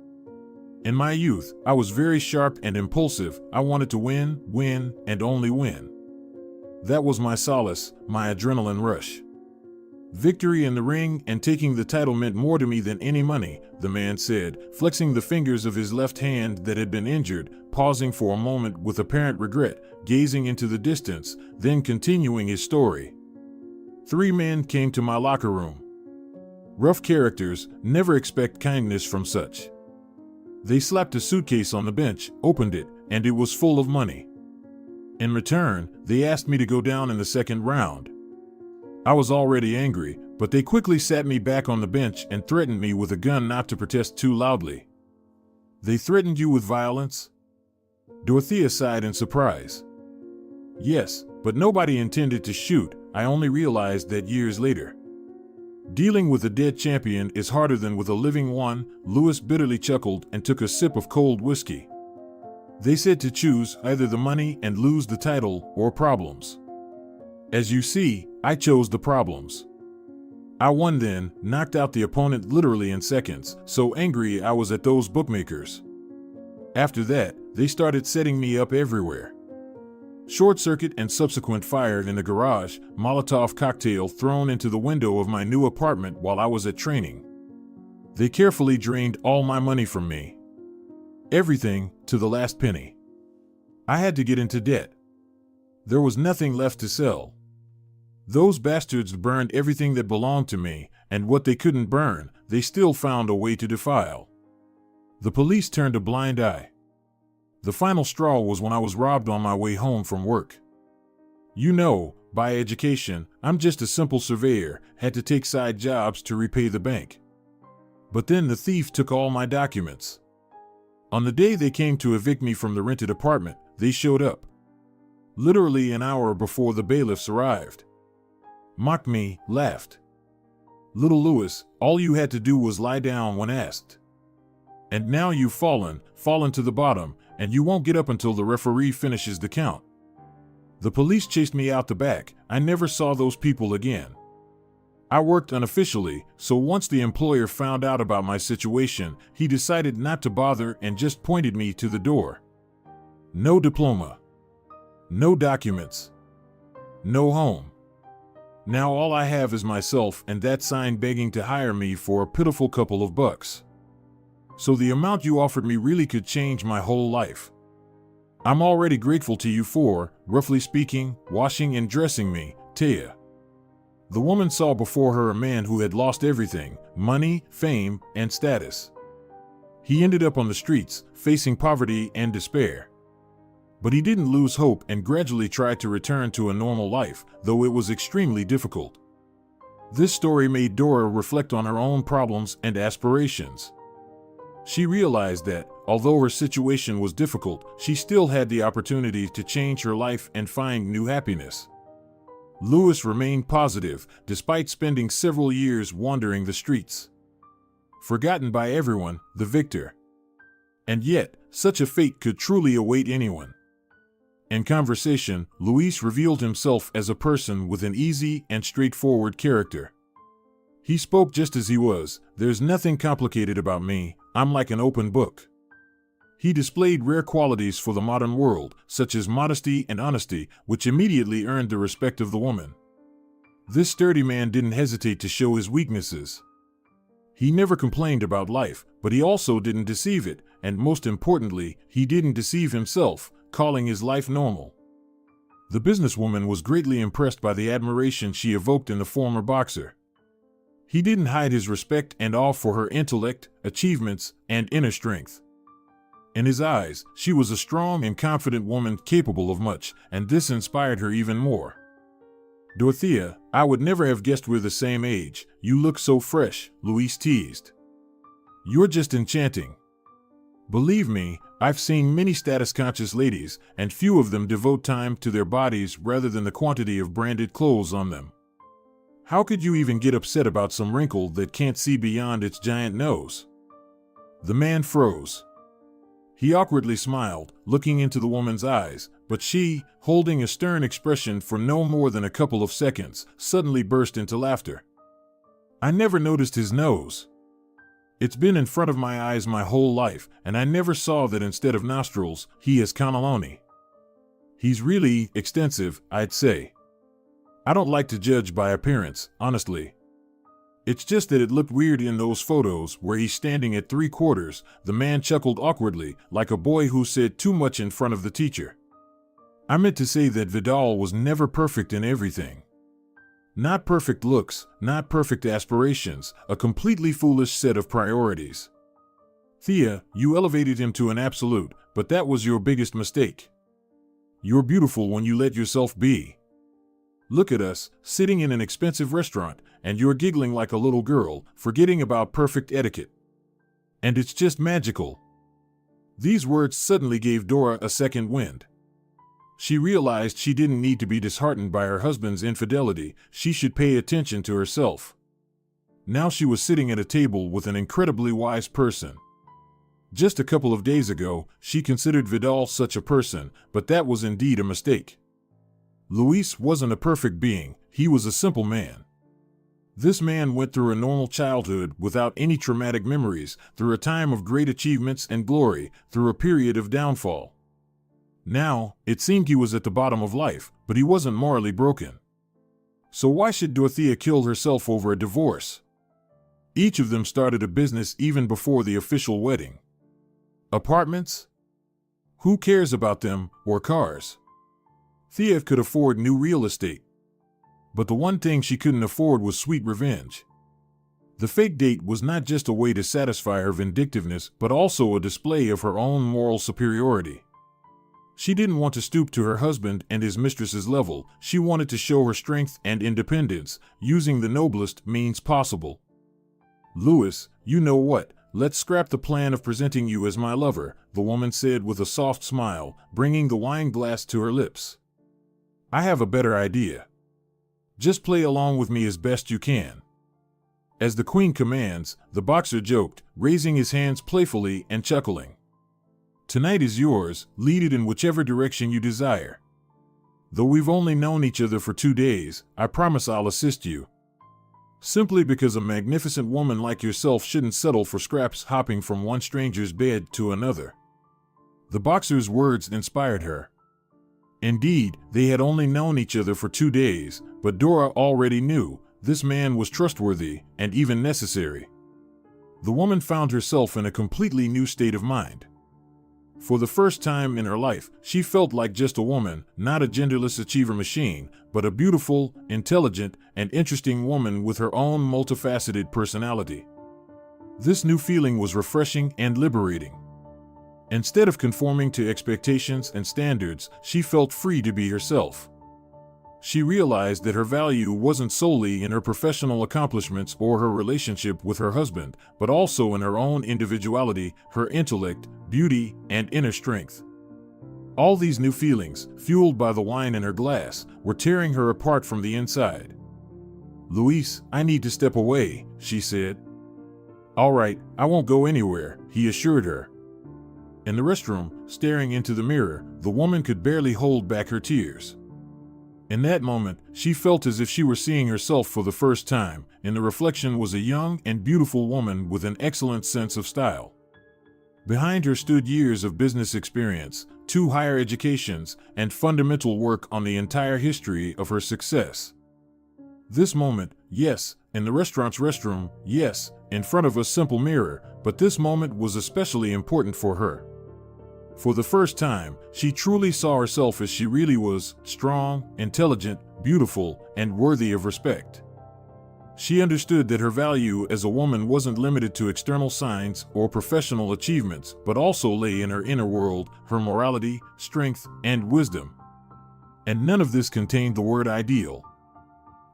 In my youth, I was very sharp and impulsive. I wanted to win, and only win. That was my solace, my adrenaline rush. Victory in the ring and taking the title meant more to me than any money, the man said, flexing the fingers of his left hand that had been injured, pausing for a moment with apparent regret, gazing into the distance, then continuing his story. 3 men came to my locker room. Rough characters, never expect kindness from such. They slapped a suitcase on the bench, opened it, and it was full of money. In return, they asked me to go down in the second round. I was already angry, but they quickly sat me back on the bench and threatened me with a gun not to protest too loudly. They threatened you with violence? Dorothea sighed in surprise. Yes, but nobody intended to shoot. I only realized that years later. Dealing with a dead champion is harder than with a living one, Lewis bitterly chuckled and took a sip of cold whiskey. They said to choose either the money and lose the title or problems. As you see, I chose the problems. I won then, knocked out the opponent literally in seconds, so angry I was at those bookmakers. After that, they started setting me up everywhere. Short circuit and subsequent fire in the garage, Molotov cocktail thrown into the window of my new apartment while I was at training. They carefully drained all my money from me. Everything, to the last penny. I had to get into debt. There was nothing left to sell. Those bastards burned everything that belonged to me, and what they couldn't burn, they still found a way to defile. The police turned a blind eye. The final straw was when I was robbed on my way home from work. You know, by education, I'm just a simple surveyor, had to take side jobs to repay the bank. But then the thief took all my documents. On the day they came to evict me from the rented apartment, they showed up. Literally an hour before the bailiffs arrived. Mocked me, laughed. Little Lewis, all you had to do was lie down when asked. And now you've fallen to the bottom, and you won't get up until the referee finishes the count. The police chased me out the back. I never saw those people again. I worked unofficially, so once the employer found out about my situation, he decided not to bother and just pointed me to the door. No diploma. No documents. No home. Now all I have is myself and that sign begging to hire me for a pitiful couple of bucks. So the amount you offered me really could change my whole life. I'm already grateful to you for, roughly speaking, washing and dressing me, Taya. The woman saw before her a man who had lost everything, money, fame, and status. He ended up on the streets, facing poverty and despair. But he didn't lose hope and gradually tried to return to a normal life, though it was extremely difficult. This story made Dora reflect on her own problems and aspirations. She realized that, although her situation was difficult, she still had the opportunity to change her life and find new happiness. Lewis remained positive, despite spending several years wandering the streets. Forgotten by everyone, the victor. And yet, such a fate could truly await anyone. In conversation, Luis revealed himself as a person with an easy and straightforward character. He spoke just as he was. There's nothing complicated about me. I'm like an open book. He displayed rare qualities for the modern world, such as modesty and honesty, which immediately earned the respect of the woman. This sturdy man didn't hesitate to show his weaknesses. He never complained about life, but he also didn't deceive it, and most importantly, he didn't deceive himself, calling his life normal. The businesswoman was greatly impressed by the admiration she evoked in the former boxer. He didn't hide his respect and awe for her intellect, achievements, and inner strength. In his eyes, she was a strong and confident woman capable of much, and this inspired her even more. Dorothea, I would never have guessed we're the same age. You look so fresh, Luis teased. You're just enchanting. Believe me, I've seen many status-conscious ladies, and few of them devote time to their bodies rather than the quantity of branded clothes on them. How could you even get upset about some wrinkle that can't see beyond its giant nose? The man froze. He awkwardly smiled, looking into the woman's eyes, But she, holding a stern expression for no more than a couple of seconds, suddenly burst into laughter. I never noticed his nose. It's been in front of my eyes my whole life, and I never saw that instead of nostrils, he has cannelloni. He's really extensive, I'd say. I don't like to judge by appearance, honestly. It's just that it looked weird in those photos where he's standing at 3/4. The man chuckled awkwardly, like a boy who said too much in front of the teacher. I meant to say that Vidal was never perfect in everything. Not perfect looks, not perfect aspirations, a completely foolish set of priorities. Thea, you elevated him to an absolute, but that was your biggest mistake. You're beautiful when you let yourself be. Look at us, sitting in an expensive restaurant, and you're giggling like a little girl, forgetting about perfect etiquette. And it's just magical. These words suddenly gave Dora a second wind. She realized she didn't need to be disheartened by her husband's infidelity, she should pay attention to herself. Now she was sitting at a table with an incredibly wise person. Just a couple of days ago, she considered Vidal such a person, but that was indeed a mistake. Luis wasn't a perfect being, he was a simple man. This man went through a normal childhood without any traumatic memories, through a time of great achievements and glory, through a period of downfall. Now, it seemed he was at the bottom of life, but he wasn't morally broken. So why should Dorothea kill herself over a divorce? Each of them started a business even before the official wedding. Apartments? Who cares about them, or cars? Thea could afford new real estate. But the one thing she couldn't afford was sweet revenge. The fake date was not just a way to satisfy her vindictiveness, but also a display of her own moral superiority. She didn't want to stoop to her husband and his mistress's level, she wanted to show her strength and independence, using the noblest means possible. Louis, you know what, let's scrap the plan of presenting you as my lover, the woman said with a soft smile, bringing the wine glass to her lips. I have a better idea. Just play along with me as best you can. As the queen commands, the boxer joked, raising his hands playfully and chuckling. Tonight is yours, lead it in whichever direction you desire. Though we've only known each other for 2 days, I promise I'll assist you. Simply because a magnificent woman like yourself shouldn't settle for scraps hopping from one stranger's bed to another. The boxer's words inspired her. Indeed, they had only known each other for 2 days, but Dora already knew this man was trustworthy and even necessary. The woman found herself in a completely new state of mind. For the first time in her life, she felt like just a woman, not a genderless achiever machine, but a beautiful, intelligent, and interesting woman with her own multifaceted personality. This new feeling was refreshing and liberating. Instead of conforming to expectations and standards, she felt free to be herself. She realized that her value wasn't solely in her professional accomplishments or her relationship with her husband, but also in her own individuality, her intellect, beauty, and inner strength. All these new feelings, fueled by the wine in her glass, were tearing her apart from the inside. Luis, I need to step away, she said. All right, I won't go anywhere, he assured her. In the restroom, staring into the mirror, the woman could barely hold back her tears. In that moment, she felt as if she were seeing herself for the first time. In the reflection was a young and beautiful woman with an excellent sense of style. Behind her stood years of business experience, 2 higher educations, and fundamental work on the entire history of her success. This moment, yes, in the restaurant's restroom, yes, in front of a simple mirror, but this moment was especially important for her. For the first time, she truly saw herself as she really was, strong, intelligent, beautiful, and worthy of respect. She understood that her value as a woman wasn't limited to external signs or professional achievements, but also lay in her inner world, her morality, strength, and wisdom. And none of this contained the word ideal.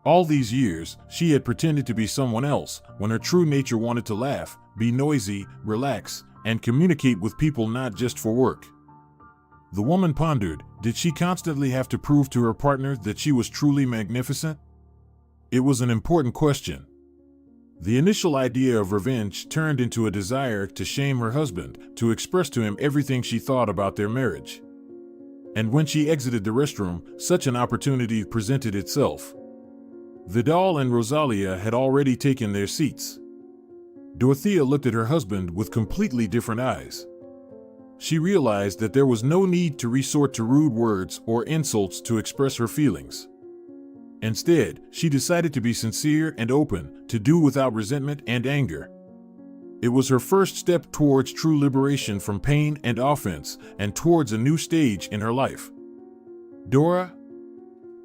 All these years, she had pretended to be someone else, when her true nature wanted to laugh, be noisy, relax, and communicate with people not just for work. The woman pondered, did she constantly have to prove to her partner that she was truly magnificent? It was an important question. The initial idea of revenge turned into a desire to shame her husband, to express to him everything she thought about their marriage. And when she exited the restroom, such an opportunity presented itself. Vidal and Rosalia had already taken their seats. Dorothea looked at her husband with completely different eyes. She realized that there was no need to resort to rude words or insults to express her feelings. Instead, she decided to be sincere and open, to do without resentment and anger. It was her first step towards true liberation from pain and offense, and towards a new stage in her life. Dora?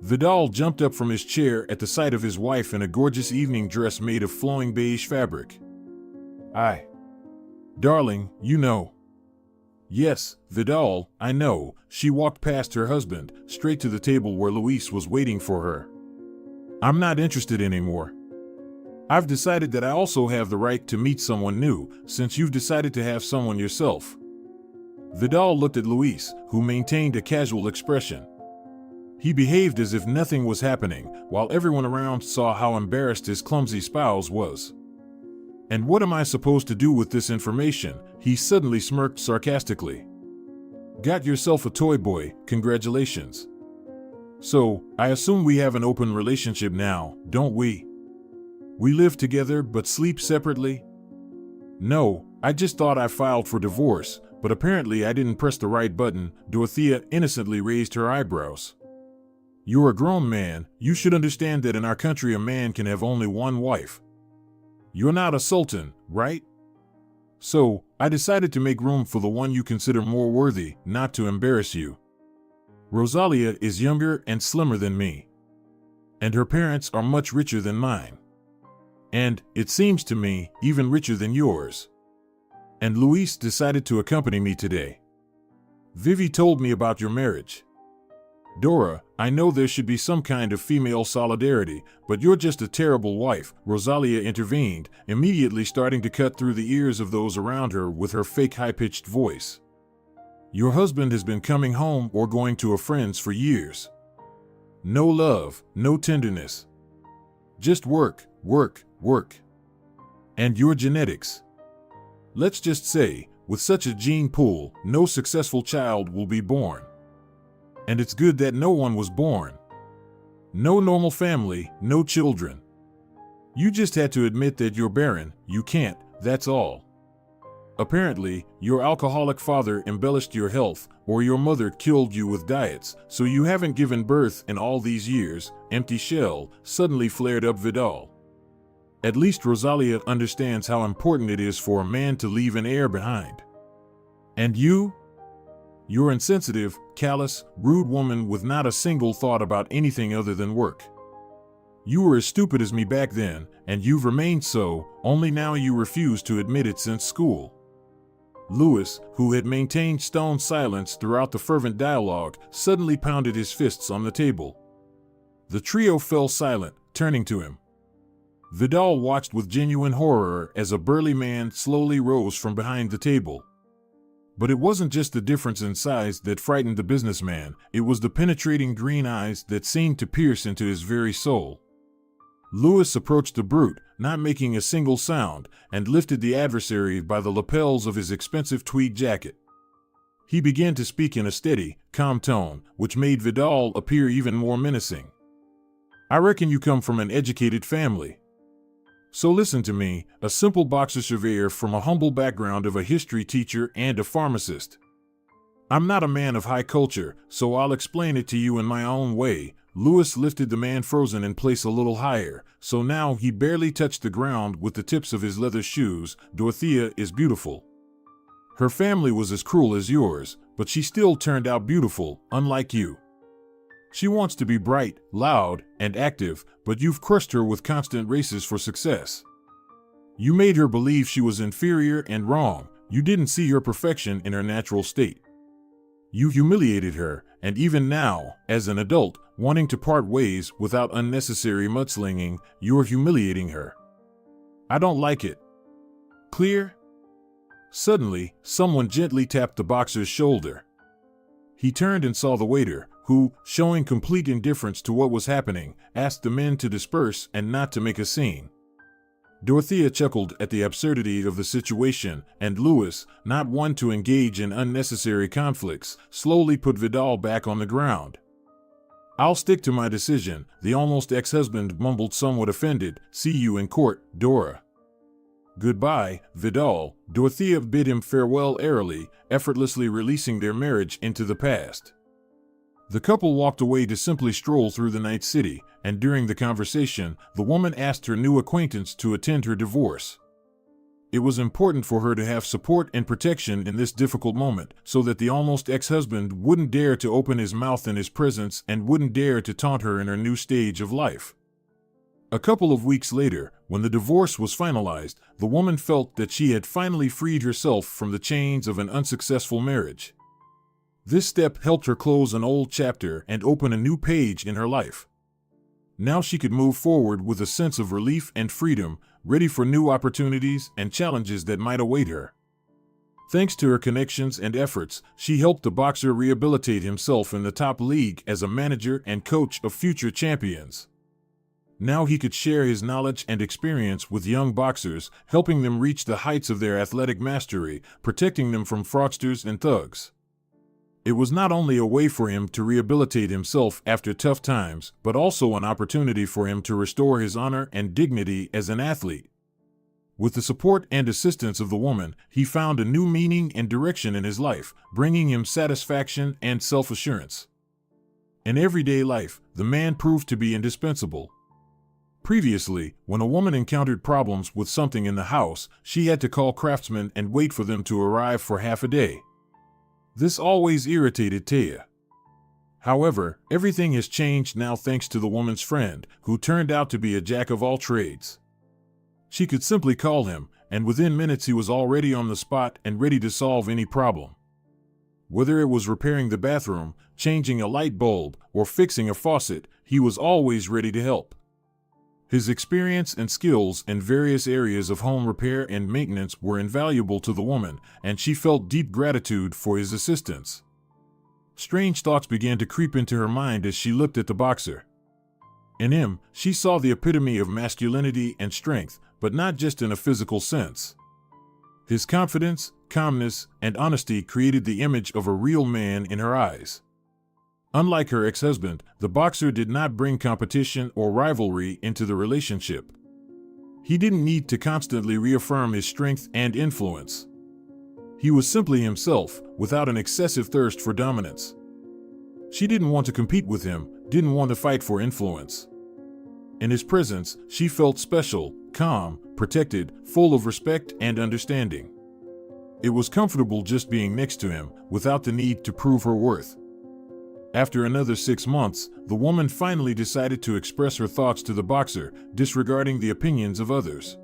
Vidal jumped up from his chair at the sight of his wife in a gorgeous evening dress made of flowing beige fabric. Darling, you know. Yes, Vidal, I know. She walked past her husband, straight to the table where Luis was waiting for her. I'm not interested anymore. I've decided that I also have the right to meet someone new, since you've decided to have someone yourself. Vidal looked at Luis, who maintained a casual expression. He behaved as if nothing was happening, while everyone around saw how embarrassed his clumsy spouse was. And what am I supposed to do with this information? He suddenly smirked sarcastically. Got yourself a toy boy, congratulations. So, I assume we have an open relationship now, don't we? We live together but sleep separately? No, I just thought I filed for divorce, but apparently I didn't press the right button. Dorothea innocently raised her eyebrows. You're a grown man, you should understand that in our country a man can have only one wife. You're not a sultan, right? So, I decided to make room for the one you consider more worthy, not to embarrass you. Rosalia is younger and slimmer than me. And her parents are much richer than mine. And, it seems to me, even richer than yours. And Luis decided to accompany me today. Vivi told me about your marriage. Dora, I know there should be some kind of female solidarity, but you're just a terrible wife, Rosalia intervened, immediately starting to cut through the ears of those around her with her fake high-pitched voice. Your husband has been coming home or going to a friend's for years. No love, no tenderness. Just work, work, work. And your genetics. Let's just say, with such a gene pool, no successful child will be born. And it's good that no one was born. No normal family, no children. You just had to admit that you're barren, you can't, that's all. Apparently, your alcoholic father embellished your health, or your mother killed you with diets, so you haven't given birth in all these years. Empty shell, suddenly flared up Vidal. At least Rosalia understands how important it is for a man to leave an heir behind. And you? You're insensitive, callous, rude woman with not a single thought about anything other than work. You were as stupid as me back then, and you've remained so, only now you refuse to admit it since school. Louis, who had maintained stone silence throughout the fervent dialogue, suddenly pounded his fists on the table. The trio fell silent, turning to him. Vidal watched with genuine horror as a burly man slowly rose from behind the table. But it wasn't just the difference in size that frightened the businessman, it was the penetrating green eyes that seemed to pierce into his very soul. Louis approached the brute, not making a single sound, and lifted the adversary by the lapels of his expensive tweed jacket. He began to speak in a steady, calm tone, which made Vidal appear even more menacing. I reckon you come from an educated family. So listen to me, a simple boxer surveyor from a humble background of a history teacher and a pharmacist. I'm not a man of high culture, so I'll explain it to you in my own way. Louis lifted the man frozen in place a little higher, so now he barely touched the ground with the tips of his leather shoes. Dorothea is beautiful. Her family was as cruel as yours, but she still turned out beautiful, unlike you. She wants to be bright, loud, and active, but you've crushed her with constant races for success. You made her believe she was inferior and wrong. You didn't see her perfection in her natural state. You humiliated her, and even now, as an adult, wanting to part ways without unnecessary mudslinging, you're humiliating her. I don't like it. Clear? Suddenly, someone gently tapped the boxer's shoulder. He turned and saw the waiter, who, showing complete indifference to what was happening, asked the men to disperse and not to make a scene. Dorothea chuckled at the absurdity of the situation, and Louis, not one to engage in unnecessary conflicts, slowly put Vidal back on the ground. "I'll stick to my decision," the almost ex-husband mumbled, somewhat offended. "See you in court, Dora." "Goodbye, Vidal." Dorothea bid him farewell airily, effortlessly releasing their marriage into the past. The couple walked away to simply stroll through the night city, and during the conversation, the woman asked her new acquaintance to attend her divorce. It was important for her to have support and protection in this difficult moment, so that the almost ex-husband wouldn't dare to open his mouth in his presence and wouldn't dare to taunt her in her new stage of life. A couple of weeks later, when the divorce was finalized, the woman felt that she had finally freed herself from the chains of an unsuccessful marriage. This step helped her close an old chapter and open a new page in her life. Now she could move forward with a sense of relief and freedom, ready for new opportunities and challenges that might await her. Thanks to her connections and efforts, she helped the boxer rehabilitate himself in the top league as a manager and coach of future champions. Now he could share his knowledge and experience with young boxers, helping them reach the heights of their athletic mastery, protecting them from fraudsters and thugs. It was not only a way for him to rehabilitate himself after tough times, but also an opportunity for him to restore his honor and dignity as an athlete. With the support and assistance of the woman, he found a new meaning and direction in his life, bringing him satisfaction and self-assurance. In everyday life, the man proved to be indispensable. Previously, when a woman encountered problems with something in the house, she had to call craftsmen and wait for them to arrive for half a day. This always irritated Taya. However, everything has changed now thanks to the woman's friend, who turned out to be a jack of all trades. She could simply call him, and within minutes he was already on the spot and ready to solve any problem. Whether it was repairing the bathroom, changing a light bulb, or fixing a faucet, he was always ready to help. His experience and skills in various areas of home repair and maintenance were invaluable to the woman, and she felt deep gratitude for his assistance. Strange thoughts began to creep into her mind as she looked at the boxer. In him, she saw the epitome of masculinity and strength, but not just in a physical sense. His confidence, calmness, and honesty created the image of a real man in her eyes. Unlike her ex-husband, the boxer did not bring competition or rivalry into the relationship. He didn't need to constantly reaffirm his strength and influence. He was simply himself, without an excessive thirst for dominance. She didn't want to compete with him, didn't want to fight for influence. In his presence, she felt special, calm, protected, full of respect and understanding. It was comfortable just being next to him, without the need to prove her worth. After another 6 months, the woman finally decided to express her thoughts to the boxer, disregarding the opinions of others.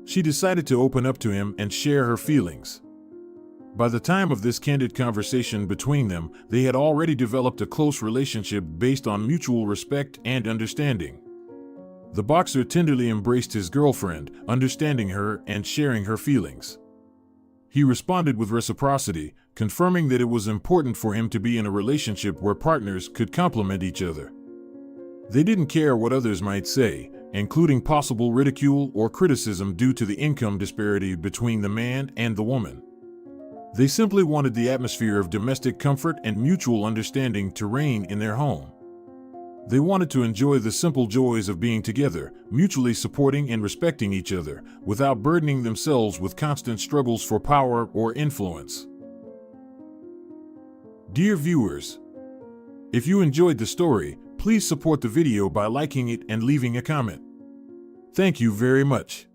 She decided to open up to him and share her feelings. By the time of this candid conversation between them, they had already developed a close relationship based on mutual respect and understanding. The boxer tenderly embraced his girlfriend, understanding her and sharing her feelings. He responded with reciprocity, confirming that it was important for him to be in a relationship where partners could complement each other. They didn't care what others might say, including possible ridicule or criticism due to the income disparity between the man and the woman. They simply wanted the atmosphere of domestic comfort and mutual understanding to reign in their home. They wanted to enjoy the simple joys of being together, mutually supporting and respecting each other, without burdening themselves with constant struggles for power or influence. Dear viewers, if you enjoyed the story, please support the video by liking it and leaving a comment. Thank you very much.